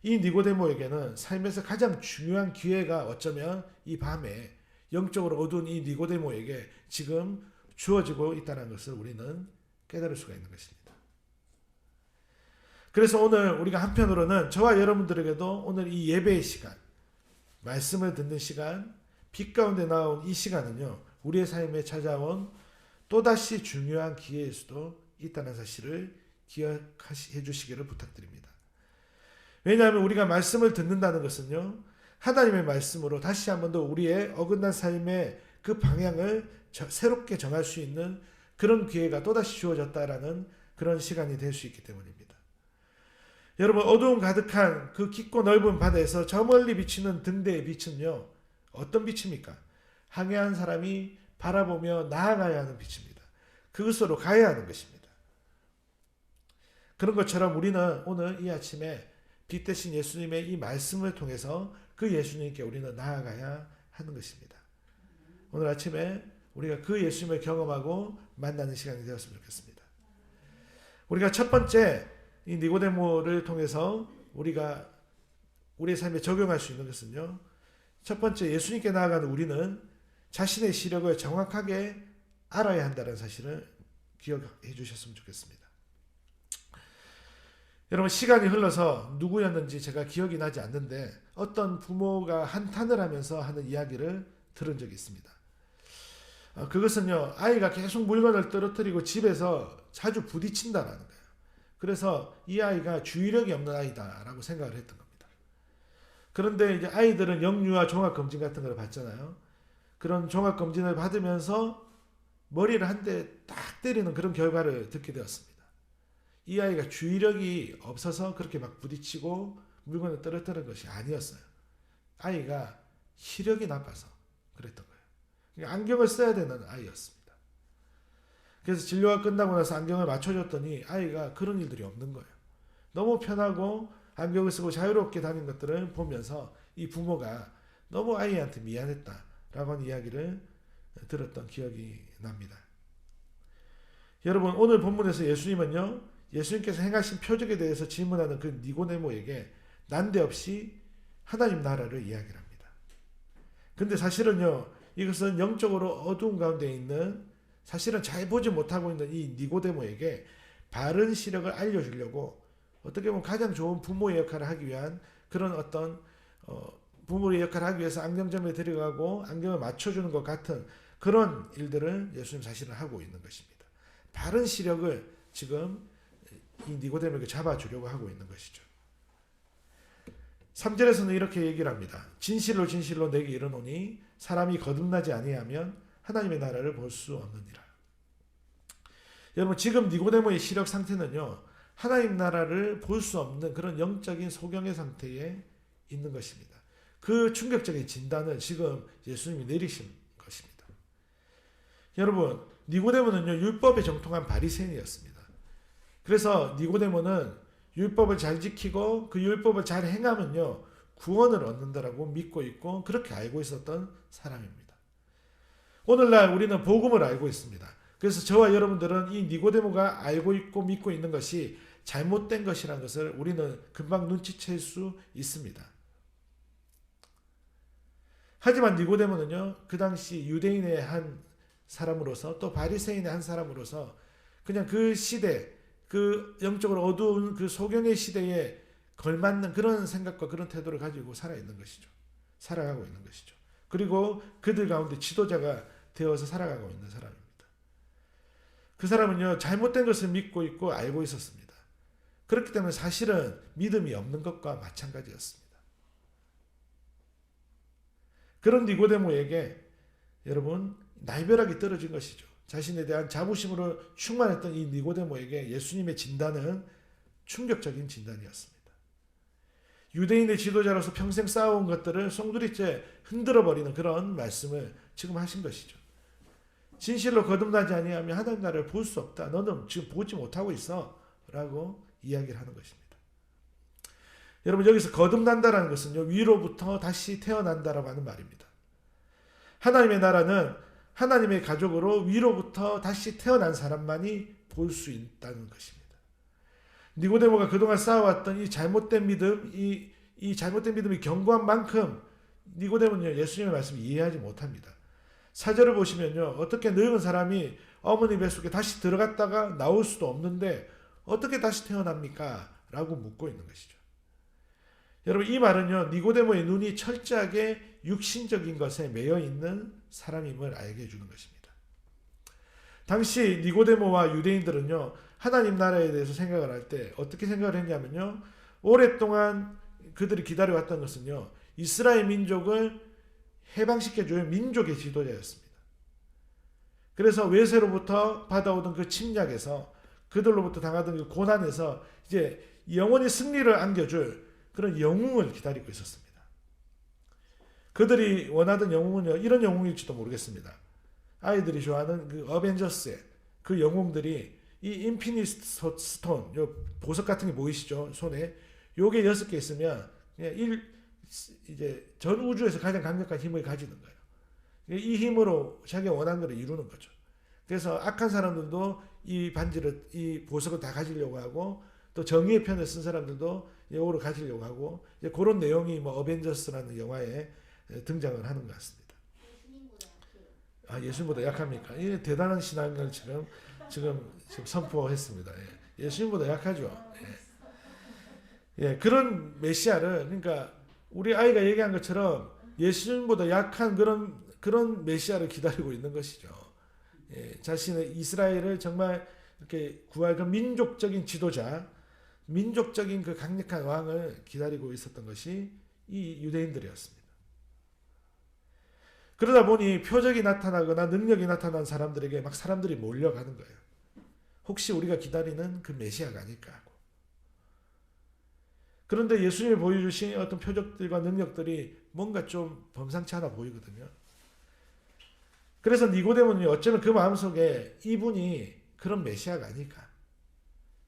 이 니고데모에게는 삶에서 가장 중요한 기회가 어쩌면 이 밤에 영적으로 어두운 이 니고데모에게 지금 주어지고 있다는 것을 우리는 깨달을 수가 있는 것입니다. 그래서 오늘 우리가 한편으로는 저와 여러분들에게도 오늘 이 예배의 시간, 말씀을 듣는 시간, 빛 가운데 나온 이 시간은요, 우리의 삶에 찾아온 또다시 중요한 기회일 수도 있다는 사실을 기억해 주시기를 부탁드립니다. 왜냐하면 우리가 말씀을 듣는다는 것은요, 하나님의 말씀으로 다시 한 번 더 우리의 어긋난 삶의 그 방향을 새롭게 정할 수 있는 그런 기회가 또다시 주어졌다라는 그런 시간이 될 수 있기 때문입니다. 여러분, 어두움 가득한 그 깊고 넓은 바다에서 저 멀리 비치는 등대의 빛은요, 어떤 빛입니까? 항해한 사람이 바라보며 나아가야 하는 빛입니다. 그것으로 가야 하는 것입니다. 그런 것처럼 우리는 오늘 이 아침에 빛 대신 예수님의 이 말씀을 통해서 그 예수님께 우리는 나아가야 하는 것입니다. 오늘 아침에 우리가 그 예수님을 경험하고 만나는 시간이 되었으면 좋겠습니다. 우리가 첫 번째 이 니고데모를 통해서 우리가 우리의 삶에 적용할 수 있는 것은요, 첫 번째, 예수님께 나아가는 우리는 자신의 시력을 정확하게 알아야 한다는 사실을 기억해 주셨으면 좋겠습니다. 여러분, 시간이 흘러서 누구였는지 제가 기억이 나지 않는데 어떤 부모가 한탄을 하면서 하는 이야기를 들은 적이 있습니다. 그것은요, 아이가 계속 물건을 떨어뜨리고 집에서 자주 부딪힌다는 거예요. 그래서 이 아이가 주의력이 없는 아이다라고 생각을 했던 겁니다. 그런데 이제 아이들은 영유아 종합검진 같은 걸 받잖아요. 그런 종합검진을 받으면서 머리를 한 대 딱 때리는 그런 결과를 듣게 되었습니다. 이 아이가 주의력이 없어서 그렇게 막 부딪히고 물건을 떨어뜨리는 것이 아니었어요. 아이가 시력이 나빠서 그랬던 거예요. 그러니까 안경을 써야 되는 아이였습니다. 그래서 진료가 끝나고 나서 안경을 맞춰줬더니 아이가 그런 일들이 없는 거예요. 너무 편하고 안경을 쓰고 자유롭게 다니는 것들을 보면서 이 부모가 너무 아이한테 미안했다라고 하는 이야기를 들었던 기억이 납니다. 여러분, 오늘 본문에서 예수님은요, 예수님께서 행하신 표적에 대해서 질문하는 그 니고데모에게 난데없이 하나님 나라를 이야기를 합니다. 근데 사실은요, 이것은 영적으로 어두운 가운데 있는, 사실은 잘 보지 못하고 있는 이 니고데모에게 바른 시력을 알려주려고 어떻게 보면 가장 좋은 부모의 역할을 하기 위한 그런 어떤 부모의 역할을 하기 위해서 안경점에 들어가고 안경을 맞춰주는 것 같은 그런 일들을 예수님 자신은 하고 있는 것입니다. 바른 시력을 지금 이 니고데모에게 잡아주려고 하고 있는 것이죠. 3절에서는 이렇게 얘기를 합니다. 진실로 진실로 내게 이르노니 사람이 거듭나지 아니하면 하나님의 나라를 볼 수 없느니라. 여러분, 지금 니고데모의 시력 상태는요, 하나님 나라를 볼 수 없는 그런 영적인 소경의 상태에 있는 것입니다. 그 충격적인 진단을 지금 예수님이 내리신 것입니다. 여러분, 니고데모는요, 율법에 정통한 바리새인이었습니다. 그래서 니고데모는 율법을 잘 지키고 그 율법을 잘 행하면요, 구원을 얻는다라고 믿고 있고 그렇게 알고 있었던 사람입니다. 오늘날 우리는 복음을 알고 있습니다. 그래서 저와 여러분들은 이 니고데모가 알고 있고 믿고 있는 것이 잘못된 것이라는 것을 우리는 금방 눈치챌 수 있습니다. 하지만 니고데모는요, 그 당시 유대인의 한 사람으로서 또 바리새인의 한 사람으로서 그냥 그 시대, 그 영적으로 어두운 그 소경의 시대에 걸맞는 그런 생각과 그런 태도를 가지고 살아있는 것이죠. 살아가고 있는 것이죠. 그리고 그들 가운데 지도자가 되어서 살아가고 있는 사람입니다. 그 사람은요, 잘못된 것을 믿고 있고 알고 있었습니다. 그렇기 때문에 사실은 믿음이 없는 것과 마찬가지였습니다. 그런 니고데모에게 여러분, 날벼락이 떨어진 것이죠. 자신에 대한 자부심으로 충만했던 이 니고데모에게 예수님의 진단은 충격적인 진단이었습니다. 유대인의 지도자로서 평생 쌓아온 것들을 송두리째 흔들어버리는 그런 말씀을 지금 하신 것이죠. 진실로 거듭나지 아니하면 하나님 나라를 볼 수 없다. 너는 지금 보지 못하고 있어. 라고 이야기를 하는 것입니다. 여러분, 여기서 거듭난다라는 것은요, 위로부터 다시 태어난다라고 하는 말입니다. 하나님의 나라는 하나님의 가족으로 위로부터 다시 태어난 사람만이 볼 수 있다는 것입니다. 니고데모가 그동안 쌓아왔던 이 잘못된 믿음, 이 잘못된 믿음이 견고한 만큼 니고데모는요, 예수님의 말씀을 이해하지 못합니다. 4절을 보시면요, 어떻게 늙은 사람이 어머니 뱃속에 다시 들어갔다가 나올 수도 없는데 어떻게 다시 태어납니까? 라고 묻고 있는 것이죠. 여러분, 이 말은요, 니고데모의 눈이 철저하게 육신적인 것에 매여 있는 사람임을 알게 해주는 것입니다. 당시 니고데모와 유대인들은요, 하나님 나라에 대해서 생각을 할 때 어떻게 생각을 했냐면요, 오랫동안 그들이 기다려왔던 것은요, 이스라엘 민족을 해방시켜줄 민족의 지도자였습니다. 그래서 외세로부터 받아오던 그 침략에서, 그들로부터 당하던 그 고난에서 이제 영원히 승리를 안겨줄 그런 영웅을 기다리고 있었습니다. 그들이 원하던 영웅은요, 이런 영웅일지도 모르겠습니다. 아이들이 좋아하는 그 어벤져스의 그 영웅들이 이 인피니티 스톤, 요 보석 같은 게 보이시죠? 손에. 요게 6개 있으면 이제 전 우주에서 가장 강력한 힘을 가지는 거예요. 이 힘으로 자기가 원하는 것을 이루는 거죠. 그래서 악한 사람들도 이 반지를, 이 보석을 다 가지려고 하고, 또 정의의 편을 쓴 사람들도 이거를 가지려고 하고, 이제 그런 내용이 뭐 어벤져스라는 영화에 등장을 하는 것 같습니다. 예수님보다 약합니까? 이 대단한 신앙을 지금 선포했습니다. 예수님보다 약하죠. 예, 그런 메시아를, 그러니까 우리 아이가 얘기한 것처럼 예수님보다 약한 그런 메시아를 기다리고 있는 것이죠. 예, 자신의 이스라엘을 정말 이렇게 구할 그 민족적인 지도자, 민족적인 그 강력한 왕을 기다리고 있었던 것이 이 유대인들이었습니다. 그러다 보니 표적이 나타나거나 능력이 나타난 사람들에게 막 사람들이 몰려가는 거예요. 혹시 우리가 기다리는 그 메시아가 아닐까 하고. 그런데 예수님이 보여주신 어떤 표적들과 능력들이 뭔가 좀 범상치 않아 보이거든요. 그래서 니고데모는 어쩌면 그 마음속에 이분이 그런 메시아가 아닐까.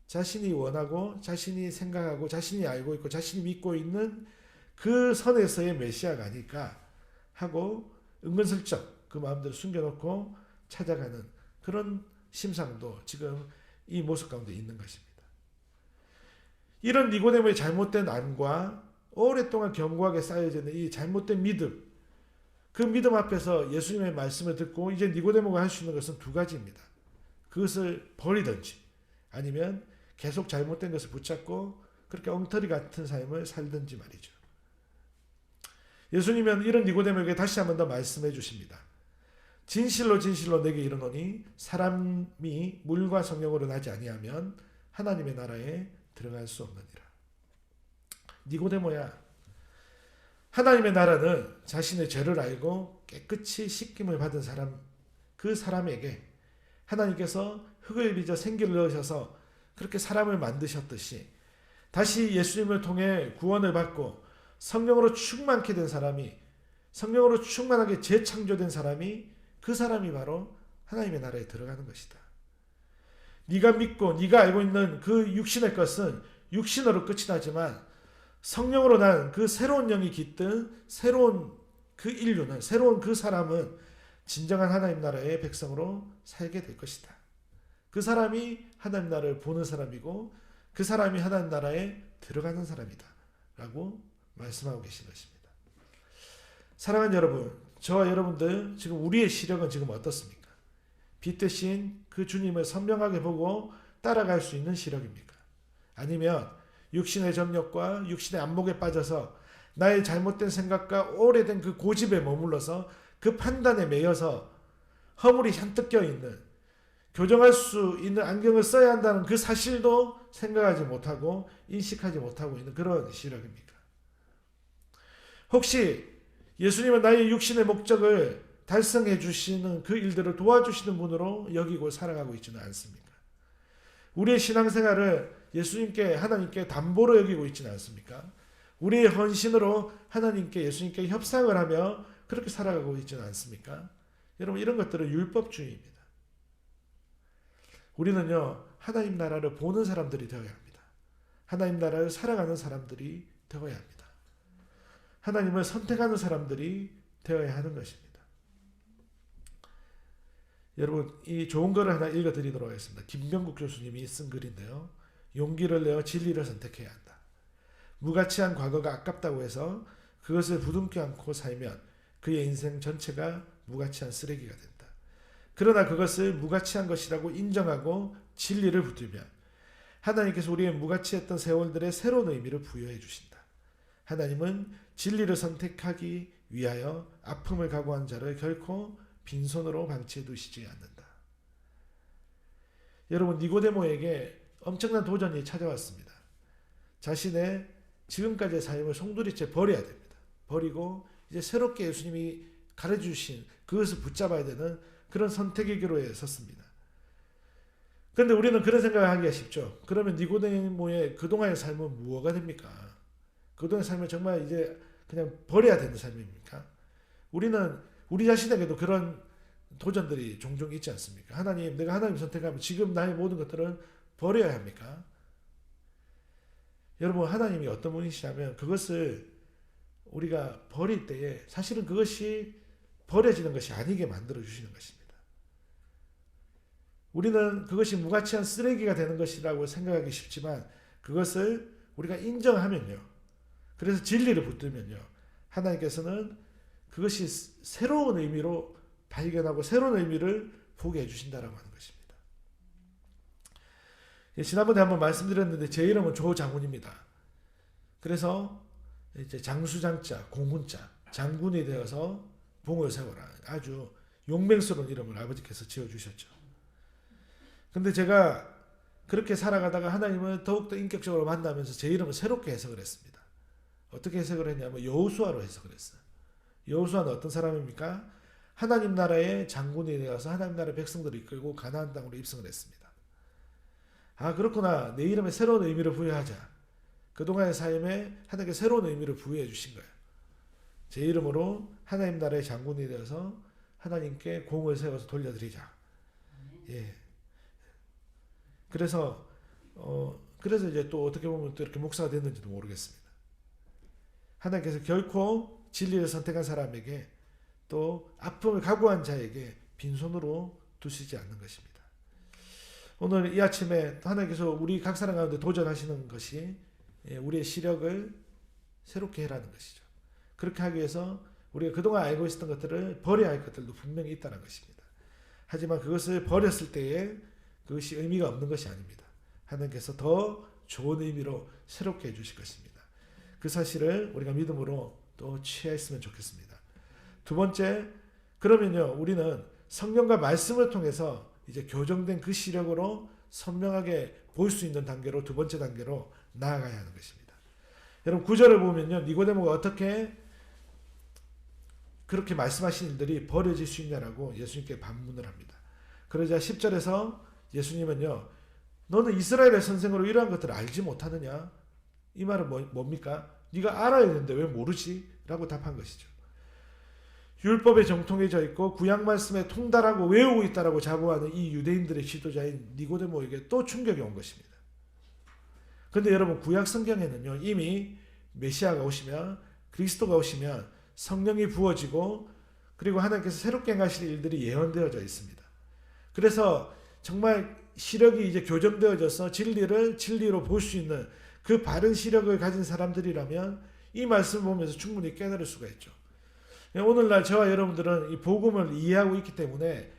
자신이 원하고 자신이 생각하고 자신이 알고 있고 자신이 믿고 있는 그 선에서의 메시아가 아닐까 하고 은근슬쩍 그 마음대로 숨겨놓고 찾아가는 그런 심상도 지금 이 모습 가운데 있는 것입니다. 이런 니고데모의 잘못된 안과 오랫동안 견고하게 쌓여져 있는 이 잘못된 믿음, 그 믿음 앞에서 예수님의 말씀을 듣고 이제 니고데모가 할 수 있는 것은 두 가지입니다. 그것을 버리든지 아니면 계속 잘못된 것을 붙잡고 그렇게 엉터리 같은 삶을 살든지 말이죠. 예수님은 이런 니고데모에게 다시 한 번 더 말씀해 주십니다. 진실로 진실로 내게 이르노니 사람이 물과 성령으로 나지 아니하면 하나님의 나라에 들어갈 수 없느니라. 니고데모야, 하나님의 나라는 자신의 죄를 알고 깨끗이 씻김을 받은 사람, 그 사람에게 하나님께서 흙을 빚어 생기를 넣으셔서 그렇게 사람을 만드셨듯이 다시 예수님을 통해 구원을 받고 성령으로 충만케 된 사람이, 성령으로 충만하게 재창조된 사람이, 그 사람이 바로 하나님의 나라에 들어가는 것이다. 네가 믿고 네가 알고 있는 그 육신의 것은 육신으로 끝이 나지만 성령으로 난 그 새로운 영이 깃든 새로운 그 인류는, 새로운 그 사람은 진정한 하나님 나라의 백성으로 살게 될 것이다. 그 사람이 하나님 나라를 보는 사람이고 그 사람이 하나님 나라에 들어가는 사람이다 라고 말씀하고 계신 것입니다. 사랑하는 여러분, 저와 여러분들 지금 우리의 시력은 지금 어떻습니까? 빛 대신 그 주님을 선명하게 보고 따라갈 수 있는 시력입니까? 아니면 육신의 점력과 육신의 안목에 빠져서 나의 잘못된 생각과 오래된 그 고집에 머물러서 그 판단에 매여서 허물이 잔뜩 껴있는, 교정할 수 있는 안경을 써야 한다는 그 사실도 생각하지 못하고 인식하지 못하고 있는 그런 시력입니까? 혹시 예수님은 나의 육신의 목적을 달성해 주시는 그 일들을 도와주시는 분으로 여기고 살아가고 있지는 않습니까? 우리의 신앙생활을 예수님께, 하나님께 담보로 여기고 있지는 않습니까? 우리의 헌신으로 하나님께, 예수님께 협상을 하며 그렇게 살아가고 있지는 않습니까? 여러분, 이런 것들은 율법주의입니다. 우리는요, 하나님 나라를 보는 사람들이 되어야 합니다. 하나님 나라를 살아가는 사람들이 되어야 합니다. 하나님을 선택하는 사람들이 되어야 하는 것입니다. 여러분, 이 좋은 글을 하나 읽어드리도록 하겠습니다. 김병국 교수님이 쓴 글인데요. 용기를 내어 진리를 선택해야 한다. 무가치한 과거가 아깝다고 해서 그것을 부둥켜 안고 살면 그의 인생 전체가 무가치한 쓰레기가 된다. 그러나 그것을 무가치한 것이라고 인정하고 진리를 붙들면 하나님께서 우리의 무가치했던 세월들의 새로운 의미를 부여해 주신다. 하나님은 진리를 선택하기 위하여 아픔을 각오한 자를 결코 빈손으로 방치해 두시지 않는다. 여러분, 니고데모에게 엄청난 도전이 찾아왔습니다. 자신의 지금까지의 삶을 송두리째 버려야 됩니다. 버리고 이제 새롭게 예수님이 가르쳐주신 그것을 붙잡아야 되는 그런 선택의 기로에 섰습니다. 그런데 우리는 그런 생각을 하기가 쉽죠. 그러면 니고데모의 그동안의 삶은 무엇가 됩니까? 그동안의 삶을 정말 이제 그냥 버려야 되는 삶입니까? 우리는 우리 자신에게도 그런 도전들이 종종 있지 않습니까? 하나님, 내가 하나님 선택하면 지금 나의 모든 것들은 버려야 합니까? 여러분, 하나님이 어떤 분이시냐면 그것을 우리가 버릴 때에 사실은 그것이 버려지는 것이 아니게 만들어 주시는 것입니다. 우리는 그것이 무가치한 쓰레기가 되는 것이라고 생각하기 쉽지만 그것을 우리가 인정하면요, 그래서 진리를 붙들면요, 하나님께서는 그것이 새로운 의미로 발견하고 새로운 의미를 보게 해주신다라고 하는 것입니다. 지난번에 한번 말씀드렸는데 제 이름은 조장훈입니다. 그래서 이제 장수장자, 공훈자, 장군이 되어서 봉을 세워라, 아주 용맹스러운 이름을 아버지께서 지어주셨죠. 근데 제가 그렇게 살아가다가 하나님을 더욱더 인격적으로 만나면서 제 이름을 새롭게 해석을 했습니다. 어떻게 해석을 했냐면 여호수아로 해석을 했어요. 여호수아는 어떤 사람입니까? 하나님 나라의 장군이 되어서 하나님 나라의 백성들을 이끌고 가나안 땅으로 입성을 했습니다. 아, 그렇구나. 내 이름에 새로운 의미를 부여하자. 그동안의 삶에 하나님께 새로운 의미를 부여해 주신 거예요. 제 이름으로 하나님 나라의 장군이 되어서 하나님께 공을 세워서 돌려드리자. 예. 그래서 이제 또 어떻게 보면 또 이렇게 목사가 됐는지도 모르겠습니다. 하나님께서 결코 진리를 선택한 사람에게 또 아픔을 각오한 자에게 빈손으로 두시지 않는 것입니다. 오늘 이 아침에 하나님께서 우리 각 사람 가운데 도전하시는 것이 우리의 시력을 새롭게 해라는 것이죠. 그렇게 하기 위해서 우리가 그동안 알고 있었던 것들을 버려야 할 것들도 분명히 있다는 것입니다. 하지만 그것을 버렸을 때에 그것이 의미가 없는 것이 아닙니다. 하나님께서 더 좋은 의미로 새롭게 해주실 것입니다. 그 사실을 우리가 믿음으로 또 취했으면 좋겠습니다. 두 번째, 그러면요, 우리는 성령과 말씀을 통해서 이제 교정된 그 시력으로 선명하게 볼 수 있는 단계로 두 번째 단계로 나아가야 하는 것입니다. 여러분 9절을 보면요. 니고데모가 어떻게 그렇게 말씀하신 일들이 벌어질 수 있냐라고 예수님께 반문을 합니다. 그러자 10절에서 예수님은요. 너는 이스라엘의 선생으로 이러한 것들을 알지 못하느냐? 이 말은 뭡니까? 네가 알아야 되는데 왜 모르지? 라고 답한 것이죠. 율법에 정통해져 있고 구약 말씀에 통달하고 외우고 있다라고 자부하는 이 유대인들의 지도자인 니고데모에게 또 충격이 온 것입니다. 그런데 여러분 구약 성경에는요. 이미 메시아가 오시면 그리스도가 오시면 성령이 부어지고 그리고 하나님께서 새롭게 행하실 일들이 예언되어져 있습니다. 그래서 정말 시력이 이제 교정되어져서 진리를 진리로 볼 수 있는 그 바른 시력을 가진 사람들이라면 이 말씀을 보면서 충분히 깨달을 수가 있죠. 오늘날 저와 여러분들은 이 복음을 이해하고 있기 때문에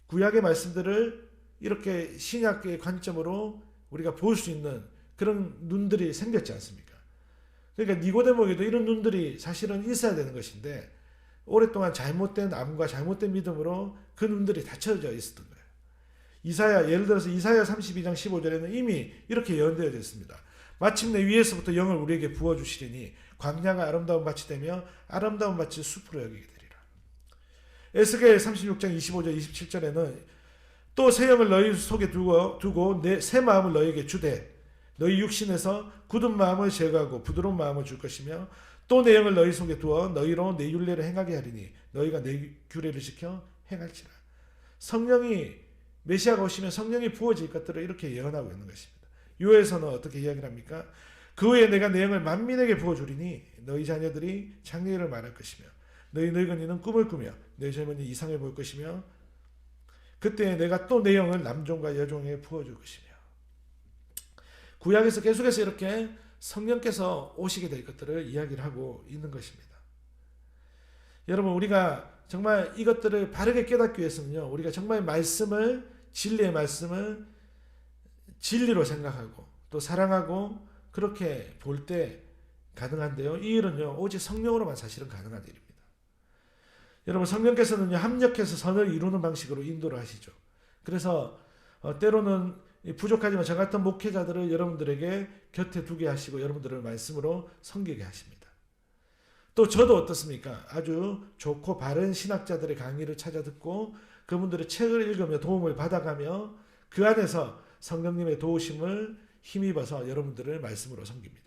구약의 말씀들을 이렇게 신약의 관점으로 우리가 볼 수 있는 그런 눈들이 생겼지 않습니까? 그러니까 니고데모에게도 이런 눈들이 사실은 있어야 되는 것인데 오랫동안 잘못된 암과 잘못된 믿음으로 그 눈들이 닫혀져 있었던 거예요. 예를 들어서 이사야 32장 15절에는 이미 이렇게 예언되어 있습니다. 마침내 위에서부터 영을 우리에게 부어주시리니 광야가 아름다운 밭이 되며 아름다운 밭을 숲으로 여기게 되리라. 에스겔 36장 25절 27절에는 또 새 영을 너희 속에 두고 새 마음을 너희에게 주되 너희 육신에서 굳은 마음을 제거하고 부드러운 마음을 줄 것이며 또 내 영을 너희 속에 두어 너희로 내 율례를 행하게 하리니 너희가 내 규례를 지켜 행할지라. 성령이 메시아가 오시면 성령이 부어질 것들을 이렇게 예언하고 있는 것입니다. 요에서는 어떻게 이야기를 합니까? 그 후에 내가 내 영을 만민에게 부어주리니 너희 자녀들이 장래일을 말할 것이며 너희 늙은이는 꿈을 꾸며 너희 젊은이 이상을 볼 것이며 그때 내가 또 내 영을 남종과 여종에게 부어줄 것이며. 구약에서 계속해서 이렇게 성령께서 오시게 될 것들을 이야기를 하고 있는 것입니다. 여러분 우리가 정말 이것들을 바르게 깨닫기 위해서는요. 우리가 정말 말씀을 진리의 말씀을 진리로 생각하고 또 사랑하고 그렇게 볼 때 가능한데요. 이 일은요. 오직 성령으로만 사실은 가능한 일입니다. 여러분 성령께서는요. 합력해서 선을 이루는 방식으로 인도를 하시죠. 그래서 때로는 부족하지만 저 같은 목회자들을 여러분들에게 곁에 두게 하시고 여러분들을 말씀으로 섬기게 하십니다. 또 저도 어떻습니까? 아주 좋고 바른 신학자들의 강의를 찾아 듣고 그분들의 책을 읽으며 도움을 받아가며 그 안에서 성령님의 도우심을 힘입어서 여러분들을 말씀으로 섬깁니다.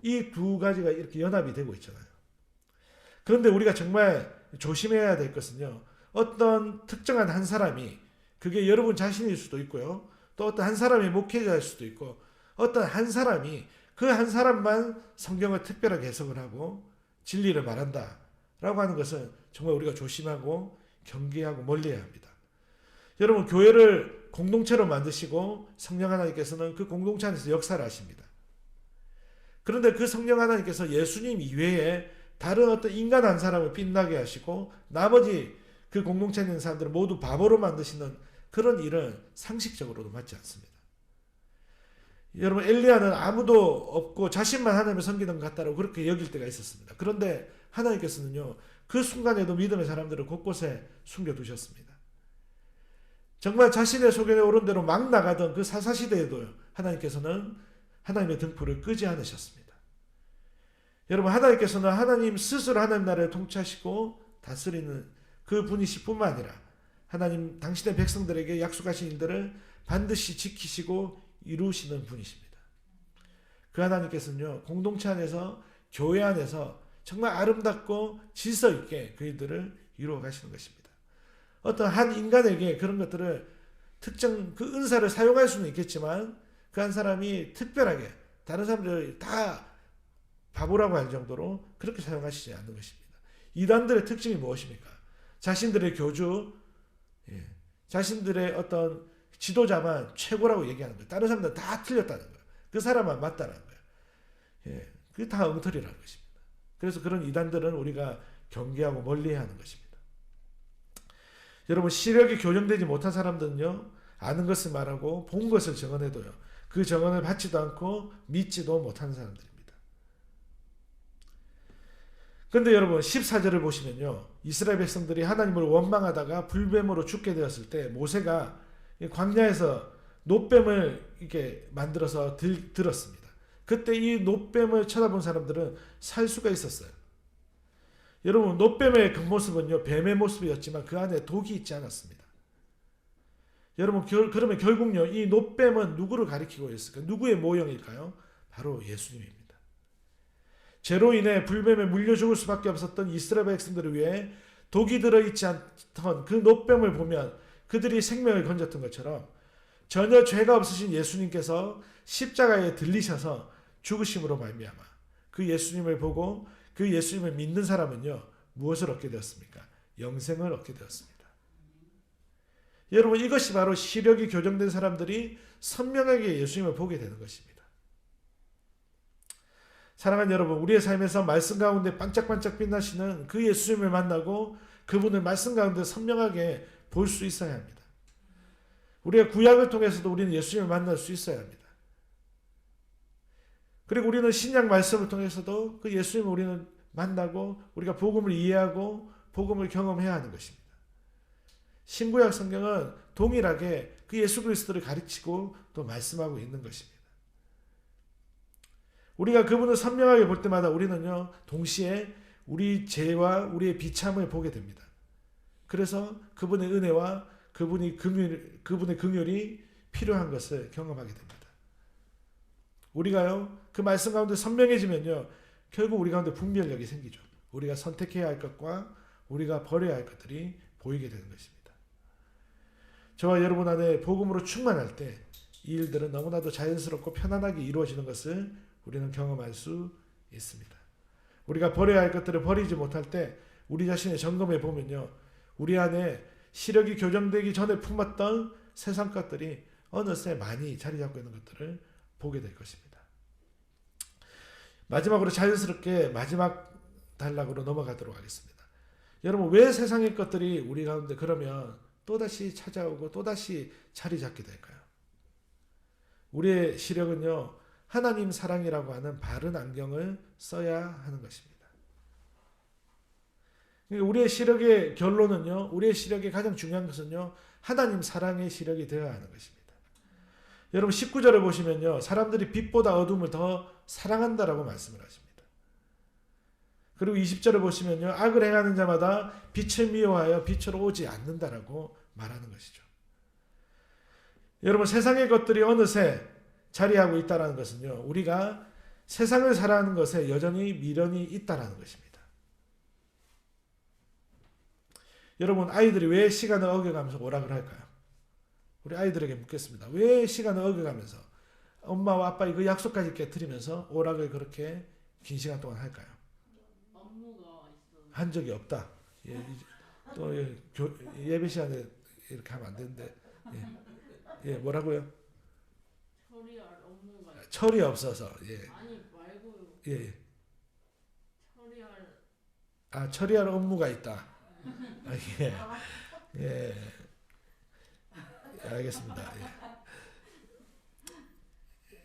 이 두 가지가 이렇게 연합이 되고 있잖아요. 그런데 우리가 정말 조심해야 될 것은요. 어떤 특정한 한 사람이 그게 여러분 자신일 수도 있고요. 또 어떤 한 사람이 목회자일 수도 있고 어떤 한 사람이 그 한 사람만 성경을 특별하게 해석을 하고 진리를 말한다 라고 하는 것은 정말 우리가 조심하고 경계하고 멀리해야 합니다. 여러분 교회를 공동체로 만드시고 성령 하나님께서는 그 공동체 안에서 역사를 하십니다. 그런데 그 성령 하나님께서 예수님 이외에 다른 어떤 인간 한 사람을 빛나게 하시고 나머지 그 공동체에 있는 사람들을 모두 바보로 만드시는 그런 일은 상식적으로도 맞지 않습니다. 여러분 엘리야는 아무도 없고 자신만 하나님을 섬기는 것 같다고 그렇게 여길 때가 있었습니다. 그런데 하나님께서는요. 그 순간에도 믿음의 사람들을 곳곳에 숨겨두셨습니다. 정말 자신의 소견에 오른 대로 막 나가던 그 사사시대에도 하나님께서는 하나님의 등불을 끄지 않으셨습니다. 여러분 하나님께서는 하나님 스스로 하나님 나라를 통치하시고 다스리는 그 분이실 뿐만 아니라 하나님 당신의 백성들에게 약속하신 일들을 반드시 지키시고 이루시는 분이십니다. 그 하나님께서는요. 공동체 안에서 교회 안에서 정말 아름답고 질서 있게 그 일들을 이루어 가시는 것입니다. 어떤 한 인간에게 그런 것들을 특정 그 은사를 사용할 수는 있겠지만 그 한 사람이 특별하게 다른 사람들을 다 바보라고 할 정도로 그렇게 사용하시지 않는 것입니다. 이단들의 특징이 무엇입니까? 자신들의 교주, 자신들의 어떤 지도자만 최고라고 얘기하는 거예요. 다른 사람들은 다 틀렸다는 거예요. 그 사람만 맞다는 거예요. 그게 다 엉터리라는 것입니다. 그래서 그런 이단들은 우리가 경계하고 멀리해야 하는 것입니다. 여러분 시력이 교정되지 못한 사람들은요. 아는 것을 말하고 본 것을 증언해도요. 그 증언을 받지도 않고 믿지도 못하는 사람들입니다. 근데 여러분 14절을 보시면요. 이스라엘 백성들이 하나님을 원망하다가 불뱀으로 죽게 되었을 때 모세가 광야에서 놋뱀을 이렇게 만들어서 들었습니다. 그때 이 놋뱀을 쳐다본 사람들은 살 수가 있었어요. 여러분 놋뱀의 겉모습은요 뱀의 모습이었지만 그 안에 독이 있지 않았습니다. 여러분 그러면 결국요 이 놋뱀은 누구를 가리키고 있을까요? 누구의 모형일까요? 바로 예수님입니다. 죄로 인해 불뱀에 물려 죽을 수밖에 없었던 이스라엘 백성들을 위해 독이 들어있지 않던 그 놋뱀을 보면 그들이 생명을 건졌던 것처럼 전혀 죄가 없으신 예수님께서 십자가에 들리셔서 죽으심으로 말미암아 그 예수님을 보고 그 예수님을 믿는 사람은요 무엇을 얻게 되었습니까? 영생을 얻게 되었습니다. 여러분 이것이 바로 시력이 교정된 사람들이 선명하게 예수님을 보게 되는 것입니다. 사랑하는 여러분, 우리의 삶에서 말씀 가운데 반짝반짝 빛나시는 그 예수님을 만나고 그분을 말씀 가운데 선명하게 볼 수 있어야 합니다. 우리가 구약을 통해서도 우리는 예수님을 만날 수 있어야 합니다. 그리고 우리는 신약 말씀을 통해서도 그 예수님을 우리는 만나고 우리가 복음을 이해하고 복음을 경험해야 하는 것입니다. 신구약 성경은 동일하게 그 예수 그리스도를 가르치고 또 말씀하고 있는 것입니다. 우리가 그분을 선명하게 볼 때마다 우리는요 동시에 우리 죄와 우리의 비참을 보게 됩니다. 그래서 그분의 은혜와 그분의 긍휼이 필요한 것을 경험하게 됩니다. 우리가요 그 말씀 가운데 선명해지면요 결국 우리 가운데 분별력이 생기죠. 우리가 선택해야 할 것과 우리가 버려야 할 것들이 보이게 되는 것입니다. 저와 여러분 안에 복음으로 충만할 때 이 일들은 너무나도 자연스럽고 편안하게 이루어지는 것을 우리는 경험할 수 있습니다. 우리가 버려야 할 것들을 버리지 못할 때 우리 자신의 점검해 보면요 우리 안에 시력이 교정되기 전에 품었던 세상 것들이 어느새 많이 자리 잡고 있는 것들을 보게 될 것입니다. 마지막으로 자연스럽게 마지막 단락으로 넘어가도록 하겠습니다. 여러분 왜 세상의 것들이 우리 가운데 그러면 또다시 찾아오고 또다시 자리 잡게 될까요? 우리의 시력은요 하나님 사랑이라고 하는 바른 안경을 써야 하는 것입니다. 우리의 시력의 결론은요, 우리의 시력의 가장 중요한 것은요, 하나님 사랑의 시력이 되어야 하는 것입니다. 여러분 19절을 보시면요, 사람들이 빛보다 어둠을 더 사랑한다라고 말씀을 하십니다. 그리고 20절을 보시면요, 악을 행하는 자마다 빛을 미워하여 빛으로 오지 않는다라고 말하는 것이죠. 여러분 세상의 것들이 어느새 자리하고 있다는 것은요. 우리가 세상을 살아가는 것에 여전히 미련이 있다는 것입니다. 여러분 아이들이 왜 시간을 어겨가면서 오락을 할까요? 우리 아이들에게 묻겠습니다. 왜 시간을 어겨가면서 엄마와 아빠의 그 약속까지 깨트리면서 오락을 그렇게 긴 시간 동안 할까요? 업무가 있어요. 한 적이 없다. 또 예배 시간에 이렇게 하면 안 되는데 뭐라고요? 처리할 업무가 있어요. 철이 없어서 아니 말고요. 처리할 업무가 있다. 알겠습니다.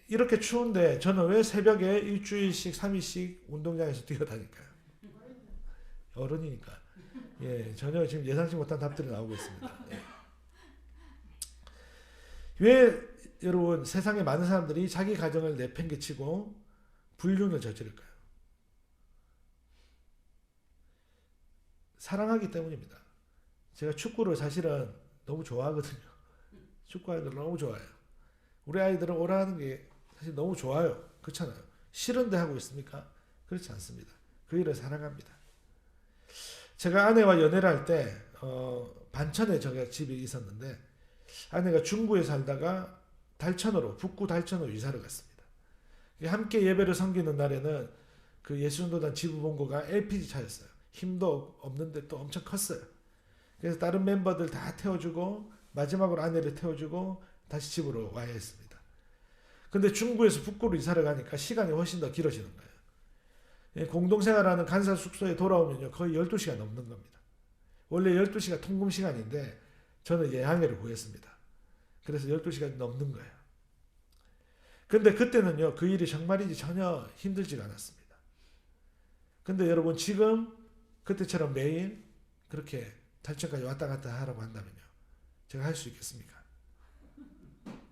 이렇게 추운데 저는 왜 새벽에 일주일씩 3일씩 운동장에서 뛰어다닐까요? 어른이니까. 전혀 지금 예상치 못한 답들이 나오고 있습니다. 왜 여러분 세상에 많은 사람들이 자기 가정을 내팽개치고 불륜을 저지를까요? 사랑하기 때문입니다. 제가 축구를 사실은 너무 좋아하거든요. 축구 아이들 너무 좋아해요. 우리 아이들은 오라는 게 사실 너무 좋아요. 그렇잖아요. 싫은데 하고 있습니까? 그렇지 않습니다. 그 일을 사랑합니다. 제가 아내와 연애를 할 때 반천에 제가 집이 있었는데 아내가 중구에 살다가 북구 달천으로 이사를 갔습니다. 함께 예배를 섬기는 날에는 그 예수전도단 지부 본고가 LPG 차였어요. 힘도 없는데 또 엄청 컸어요. 그래서 다른 멤버들 다 태워주고 마지막으로 아내를 태워주고 다시 집으로 와야 했습니다. 근데 중구에서 북구로 이사를 가니까 시간이 훨씬 더 길어지는 거예요. 공동생활하는 간사 숙소에 돌아오면요 거의 12시간 넘는 겁니다. 원래 12시가 통금 시간인데 저는 예항해를 구했습니다. 그래서 12시간 넘는 거예요. 근데 그때는요 그 일이 정말이지 전혀 힘들지가 않았습니다. 근데 여러분 지금 그때처럼 매일 그렇게 달천까지 왔다 갔다 하라고 한다면요. 제가 할 수 있겠습니까?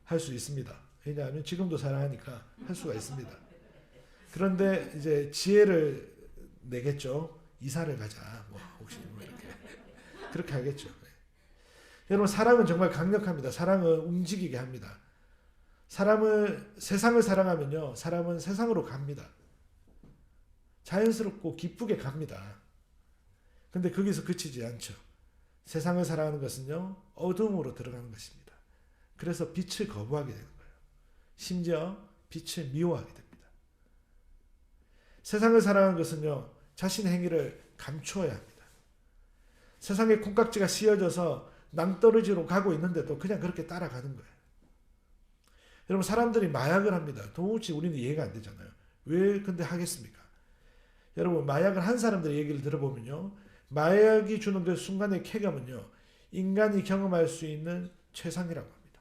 할 수 있습니다. 왜냐하면 지금도 사랑하니까 할 수가 있습니다. 그런데 이제 지혜를 내겠죠. 이사를 가자. 뭐 혹시 뭐 이렇게 그렇게 하겠죠. 여러분 사랑은 정말 강력합니다. 사랑은 움직이게 합니다. 세상을 사랑하면요. 사람은 세상으로 갑니다. 자연스럽고 기쁘게 갑니다. 근데 거기서 그치지 않죠. 세상을 사랑하는 것은요. 어둠으로 들어가는 것입니다. 그래서 빛을 거부하게 되는 거예요. 심지어 빛을 미워하게 됩니다. 세상을 사랑하는 것은요. 자신의 행위를 감추어야 합니다. 세상의 콩깍지가 씌어져서 낭떠러지로 가고 있는데도 그냥 그렇게 따라가는 거예요. 여러분 사람들이 마약을 합니다. 도무지 우리는 이해가 안 되잖아요. 왜 근데 하겠습니까? 여러분 마약을 한 사람들의 얘기를 들어보면요. 마약이 주는 그 순간의 쾌감은요. 인간이 경험할 수 있는 최상이라고 합니다.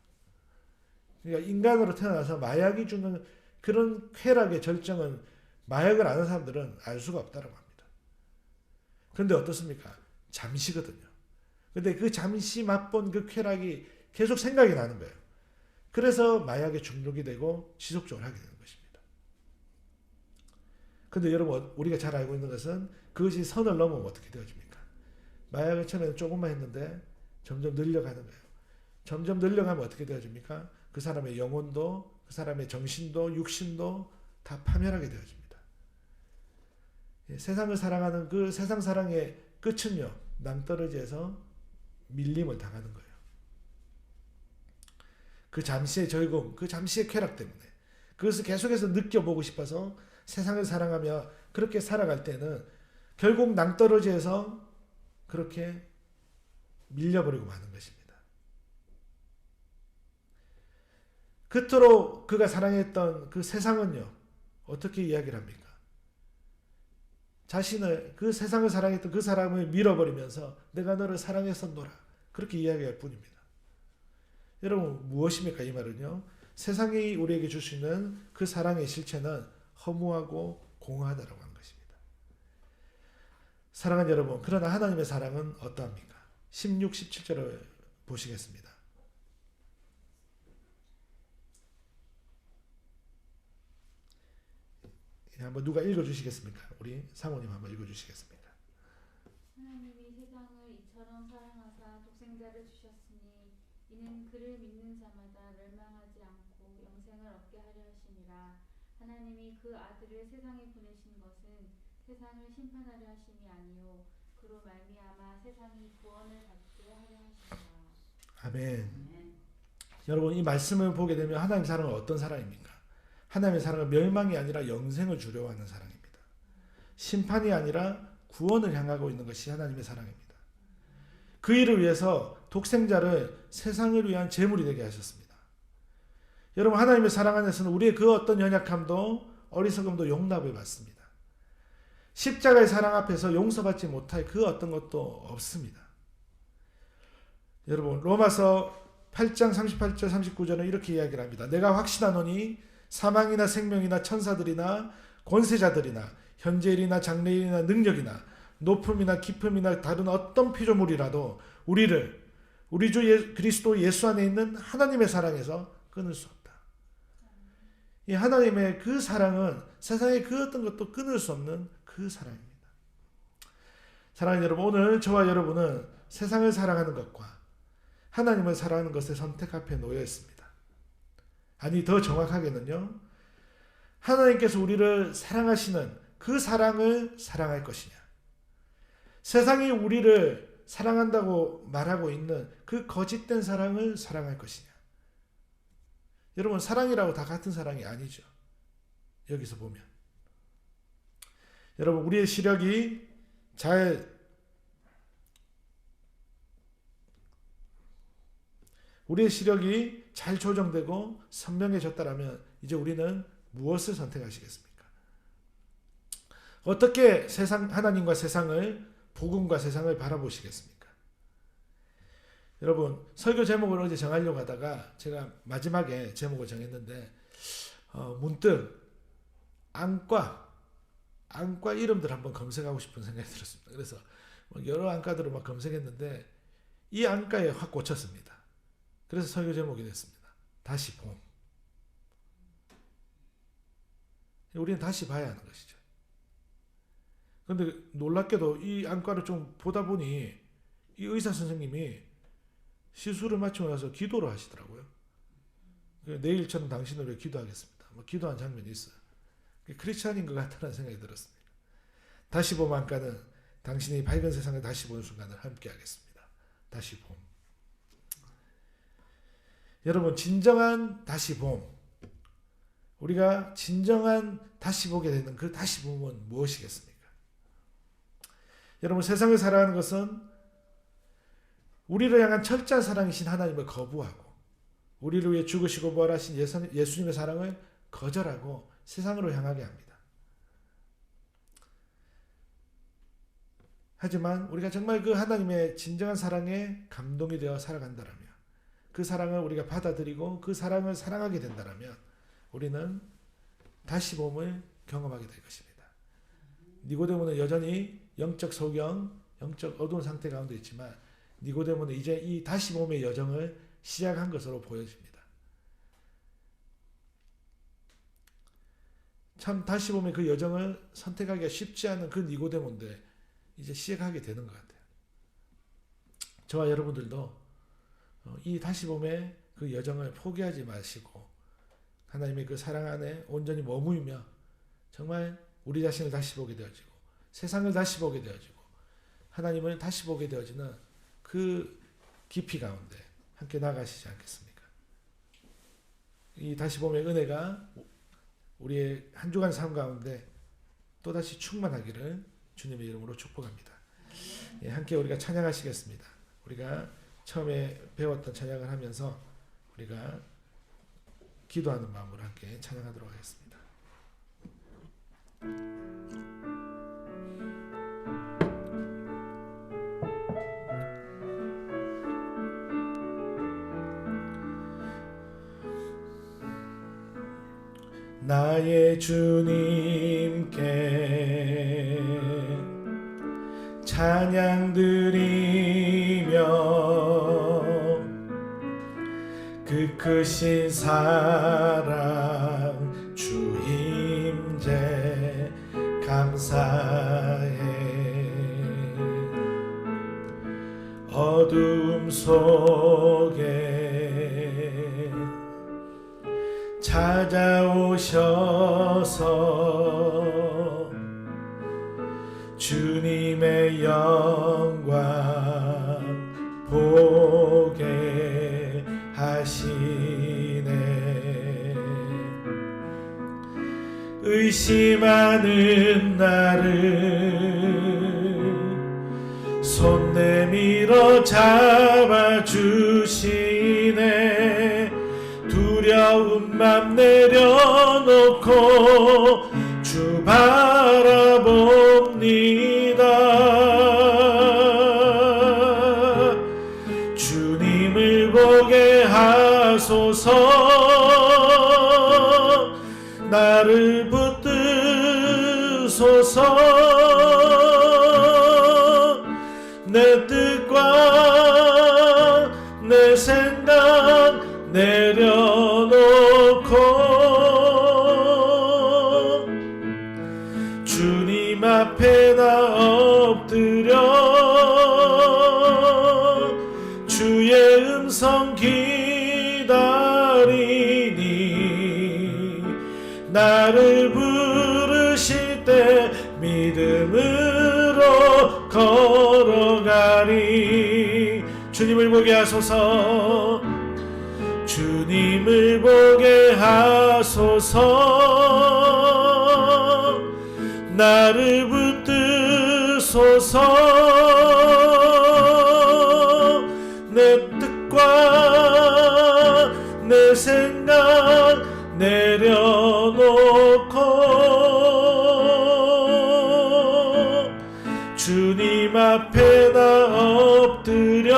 그러니까 인간으로 태어나서 마약이 주는 그런 쾌락의 절정은 마약을 아는 사람들은 알 수가 없다고 합니다. 그런데 어떻습니까? 잠시거든요. 근데 그 잠시 맛본 그 쾌락이 계속 생각이 나는 거예요. 그래서 마약에 중독이 되고 지속적으로 하게 되는 것입니다. 근데 여러분 우리가 잘 알고 있는 것은 그것이 선을 넘으면 어떻게 되어집니까? 마약을 처음에는 조금만 했는데 점점 늘려가는 거예요. 점점 늘려가면 어떻게 되어집니까? 그 사람의 영혼도 그 사람의 정신도 육신도 다 파멸하게 되어집니다. 세상을 사랑하는 그 세상 사랑의 끝은요. 낭떠러지에서 밀림을 당하는 거예요. 그 잠시의 즐거움, 그 잠시의 쾌락 때문에 그것을 계속해서 느껴보고 싶어서 세상을 사랑하며 그렇게 살아갈 때는 결국 낭떠러지에서 그렇게 밀려버리고 마는 것입니다. 그토록 그가 사랑했던 그 세상은요. 어떻게 이야기를 합니까? 자신을 그 세상을 사랑했던 그 사람을 밀어버리면서 내가 너를 사랑했었노라. 그렇게 이야기할 뿐입니다. 여러분 무엇입니까? 이 말은요. 세상이 우리에게 줄 수 있는 그 사랑의 실체는 허무하고 공허하다라고 하는 것입니다. 사랑하는 여러분, 그러나 하나님의 사랑은 어떠합니까? 16, 17절을 보시겠습니다. 한번 누가 읽어주시겠습니까? 우리 사모님 한번 읽어주시겠습니까? 하나님이 세상을 이처럼 사랑하사 독생자를 주셨으니 이는 그를 믿는 자마다 멸망하지 않고 영생을 얻게 하려 하심이라. 하나님이 그 아들을 세상에 보내신 것은 세상을 심판하려 하심이 아니요 그로 말미암아 세상이 구원을 받게 하려 하심이라. 아멘. 여러분 이 말씀을 보게 되면 하나님의 사랑은 어떤 사랑입니까? 하나님의 사랑은 멸망이 아니라 영생을 주려 하는 사랑입니다. 심판이 아니라 구원을 향하고 있는 것이 하나님의 사랑입니다. 그 일을 위해서 독생자를 세상을 위한 제물이 되게 하셨습니다. 여러분 하나님의 사랑 안에서는 우리의 그 어떤 연약함도 어리석음도 용납을 받습니다. 십자가의 사랑 앞에서 용서받지 못할 그 어떤 것도 없습니다. 여러분 로마서 8장 38절 39절은 이렇게 이야기를 합니다. 내가 확신하노니 사망이나 생명이나 천사들이나 권세자들이나 현재일이나 장래일이나 능력이나 높음이나 깊음이나 다른 어떤 피조물이라도 우리를 우리 주 그리스도 예수 안에 있는 하나님의 사랑에서 끊을 수 없다. 이 하나님의 그 사랑은 세상의 그 어떤 것도 끊을 수 없는 그 사랑입니다. 사랑하는 여러분, 오늘 저와 여러분은 세상을 사랑하는 것과 하나님을 사랑하는 것의 선택 앞에 놓여 있습니다. 아니 더 정확하게는요. 하나님께서 우리를 사랑하시는 그 사랑을 사랑할 것이냐. 세상이 우리를 사랑한다고 말하고 있는 그 거짓된 사랑을 사랑할 것이냐. 여러분 사랑이라고 다 같은 사랑이 아니죠. 여기서 보면. 여러분 우리의 시력이 잘 조정되고 선명해졌다라면 이제 우리는 무엇을 선택하시겠습니까? 어떻게 하나님과 세상을 복음과 세상을 바라보시겠습니까? 여러분 설교 제목을 어제 정하려고 하다가 제가 마지막에 제목을 정했는데 문득 안과 이름들 한번 검색하고 싶은 생각이 들었습니다. 그래서 여러 안과들을 막 검색했는데 이 안과에 확 꽂혔습니다. 그래서 설교 제목이 됐습니다. 다시 봄. 우리는 다시 봐야 하는 것이죠. 그런데 놀랍게도 이 안과를 좀 보다 보니 이 의사 선생님이 시술을 마치고 나서 기도를 하시더라고요. 내일 저는 당신을 위해 기도하겠습니다. 기도한 장면이 있어요. 크리스찬인 것 같다는 생각이 들었습니다. 다시 봄 안과는 당신이 밝은 세상을 다시 보는 순간을 함께 하겠습니다. 다시 봄. 여러분, 진정한 다시 봄, 우리가 진정한 다시 보게 되는 그 다시 봄은 무엇이겠습니까? 여러분, 세상을 살아가는 것은 우리를 향한 철저한 사랑이신 하나님을 거부하고 우리를 위해 죽으시고 부활하신 예수님의 사랑을 거절하고 세상으로 향하게 합니다. 하지만 우리가 정말 그 하나님의 진정한 사랑에 감동이 되어 살아간다면, 그 사랑을 우리가 받아들이고 그 사랑을 사랑하게 된다면 우리는 다시 봄을 경험하게 될 것입니다. 니고데모는 여전히 영적 소경, 영적 어두운 상태 가운데 있지만 니고데모는 이제 이 다시 봄의 여정을 시작한 것으로 보여집니다. 참 다시 봄의 그 여정을 선택하기가 쉽지 않은 그 니고데모인데 이제 시작하게 되는 것 같아요. 저와 여러분들도 이 다시 봄의 그 여정을 포기하지 마시고 하나님의 그 사랑 안에 온전히 머무이며 정말 우리 자신을 다시 보게 되어지고 세상을 다시 보게 되어지고 하나님을 다시 보게 되어지는 그 깊이 가운데 함께 나가시지 않겠습니까? 이 다시 봄의 은혜가 우리의 한 주간 삶 가운데 또다시 충만하기를 주님의 이름으로 축복합니다. 예, 함께 우리가 찬양하시겠습니다. 우리가 처음에 배웠던 찬양을 하면서 우리가 기도하는 마음으로 함께 찬양하도록 하겠습니다. 나의 주님께 찬양 드리며 그 크신 사랑 주 임재 감사해. 어둠 속에 찾아오셔서 주님의 영광 보게 하시네. 의심하는 나를 손 내밀어 잡아주시네. 두려운 맘 내려놓고 주 바라봅니다. 주님을 보게 하소서. 나를 붙드소서. 내 뜻과 내 생각 내려놓고 주님 앞에 나 엎드려 주의 음성 기다리니. 나를 부르실 때 믿음으로 걸어가리. 주님을 보게 하소서. 주님을 보게 하소서. 나를 붙드소서. 내 뜻과 내 생각 내려놓고 주님 앞에 나 엎드려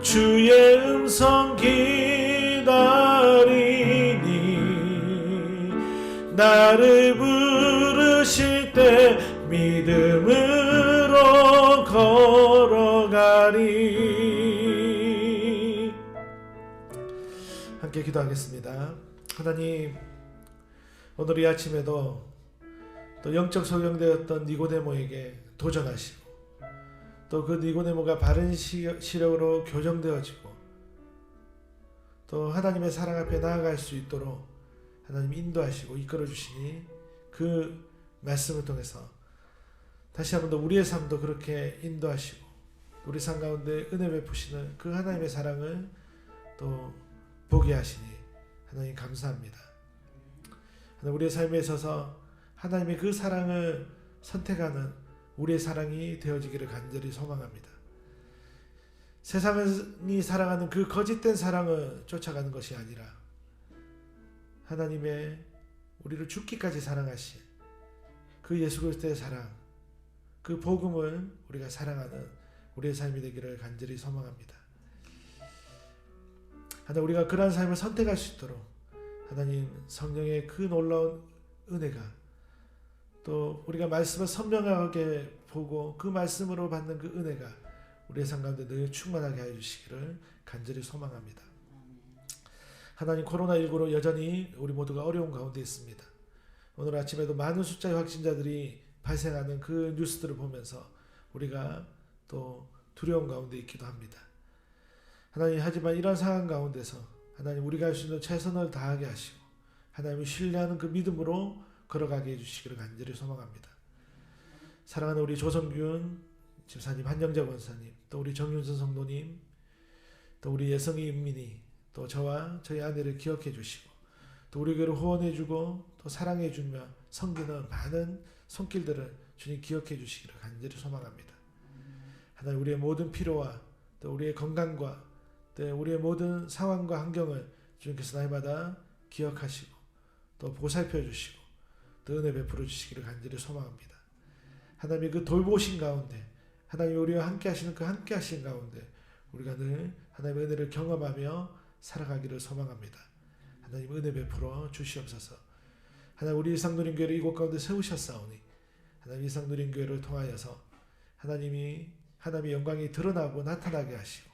주의 음성 기다리니. 나를 부르실 때 믿음으로 걸어가리. 함께 기도하겠습니다. 하나님, 오늘 이 아침에도 또 영적 소경되었던 니고데모에게 도전하시고 또 그 니고데모가 바른 시력으로 교정되어지고 또 하나님의 사랑 앞에 나아갈 수 있도록 하나님 인도하시고 이끌어 주시니 그 말씀을 통해서 다시 한번 더 우리의 삶도 그렇게 인도하시고 우리 삶 가운데 은혜 베푸시는 그 하나님의 사랑을 또 보게 하시니 하나님 감사합니다. 우리의 삶에 있어서 하나님의 그 사랑을 선택하는 우리의 사랑이 되어지기를 간절히 소망합니다. 세상이 사랑하는 그 거짓된 사랑을 쫓아가는 것이 아니라 하나님의 우리를 죽기까지 사랑하신 그 예수 그리스도의 사랑, 그 복음을 우리가 사랑하는 우리의 삶이 되기를 간절히 소망합니다. 하나님, 우리가 그러한 삶을 선택할 수 있도록 하나님 성령의 그 놀라운 은혜가 또 우리가 말씀을 선명하게 보고 그 말씀으로 받는 그 은혜가 우리의 삶 가운데 늘 충만하게 하여 주시기를 간절히 소망합니다. 하나님, 코로나19로 여전히 우리 모두가 어려운 가운데 있습니다. 오늘 아침에도 많은 숫자의 확진자들이 발생하는 그 뉴스들을 보면서 우리가 또 두려움 가운데 있기도 합니다. 하나님, 하지만 이런 상황 가운데서 하나님, 우리가 할 수 있는 최선을 다하게 하시고 하나님을 신뢰하는 그 믿음으로 걸어가게 해주시기를 간절히 소망합니다. 사랑하는 우리 조성균 집사님, 한영재 권사님, 또 우리 정윤선 성도님, 또 우리 예성이 은민이, 또 저와 저희 아내를 기억해 주시고 또 우리 교회를 후원해 주고 또 사랑해 주며 섬기는 많은 손길들을 주님 기억해 주시기를 간절히 소망합니다. 하나님, 우리의 모든 필요와 또 우리의 건강과 또 우리의 모든 상황과 환경을 주님께서 날마다 기억하시고 또 보살펴 주시고 또 은혜 베풀어 주시기를 간절히 소망합니다. 하나님의 그 돌보신 가운데 하나님 우리와 함께 하시는 그 함께 하신 가운데 우리가 늘 하나님의 은혜를 경험하며 살아가기를 소망합니다. 하나님, 은혜 베풀어 주시옵소서. 하나님, 우리 일상누린교회를 이곳 가운데 세우셨사오니 하나님, 일상누린교회를 통하여서 하나님의 영광이 드러나고 나타나게 하시고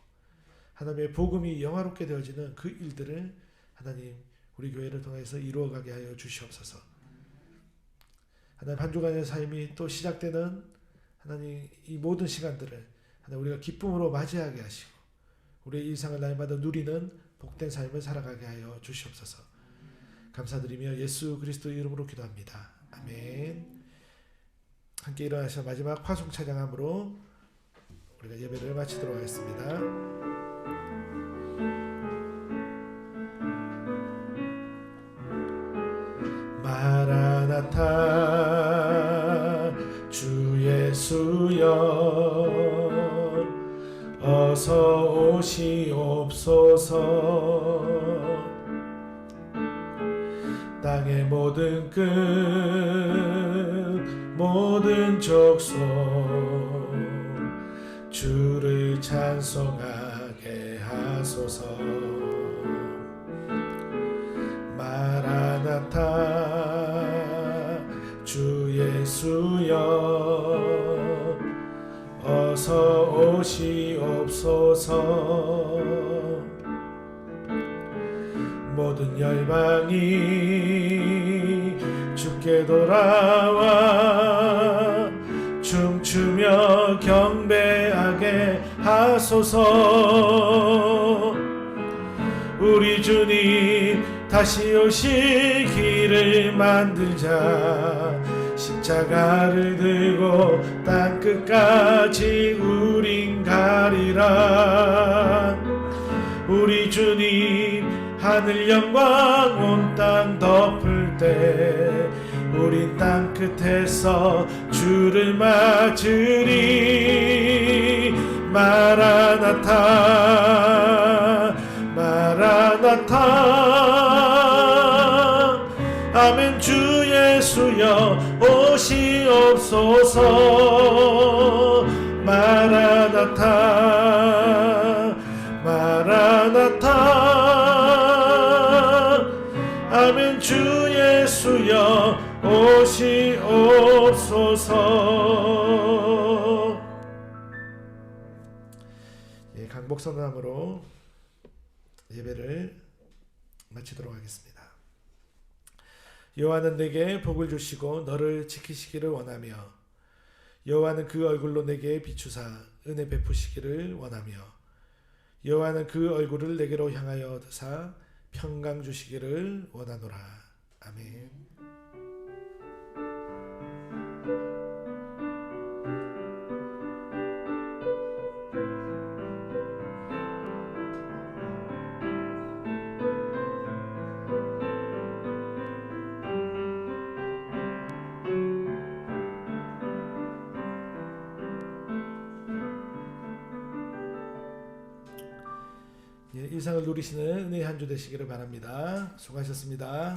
하나님의 복음이 영화롭게 되어지는 그 일들을 하나님 우리 교회를 통해서 이루어가게 하여 주시옵소서. 하나님, 한 주간의 삶이 또 시작되는 하나님 이 모든 시간들을 하나님 우리가 기쁨으로 맞이하게 하시고 우리의 일상을 날마다 누리는 복된 삶을 살아가게 하여 주시옵소서. 감사드리며 예수 그리스도 이름으로 기도합니다. 아멘. 함께 일어나셔 마지막 화송 찬양함으로 우리가 예배를 마치도록 하겠습니다. 마라나타 주 예수여 어서 오시옵소서. 땅의 모든 끝 모든 족속 주를 찬송하게 하소서. 마라나타 주 예수여 어서 오시옵소서. 모든 열방이 주께 돌아와 춤추며 경배하게 하소서. 우리 주님 다시 오실 길을 만들자. 십자가를 들고 땅끝까지 우린 가리라. 우리 주님 하늘 영광 온 땅 덮을 때 우린 땅끝에서 주를 맞으리. 마라나타 마라나타 아멘. 주 예수여 오시옵소서. 마라나타 마라나타 아멘. 주 예수여 주시옵소서. 예, 강복선언함으로 예배를 마치도록 하겠습니다. 여호와는 내게 복을 주시고 너를 지키시기를 원하며 여호와는 그 얼굴로 내게 비추사 은혜 베푸시기를 원하며 여호와는 그 얼굴을 내게로 향하여 드사 평강 주시기를 원하노라. 아멘. 예, 일상을 누리시는 은혜의 한 주 되시기를 바랍니다. 수고하셨습니다.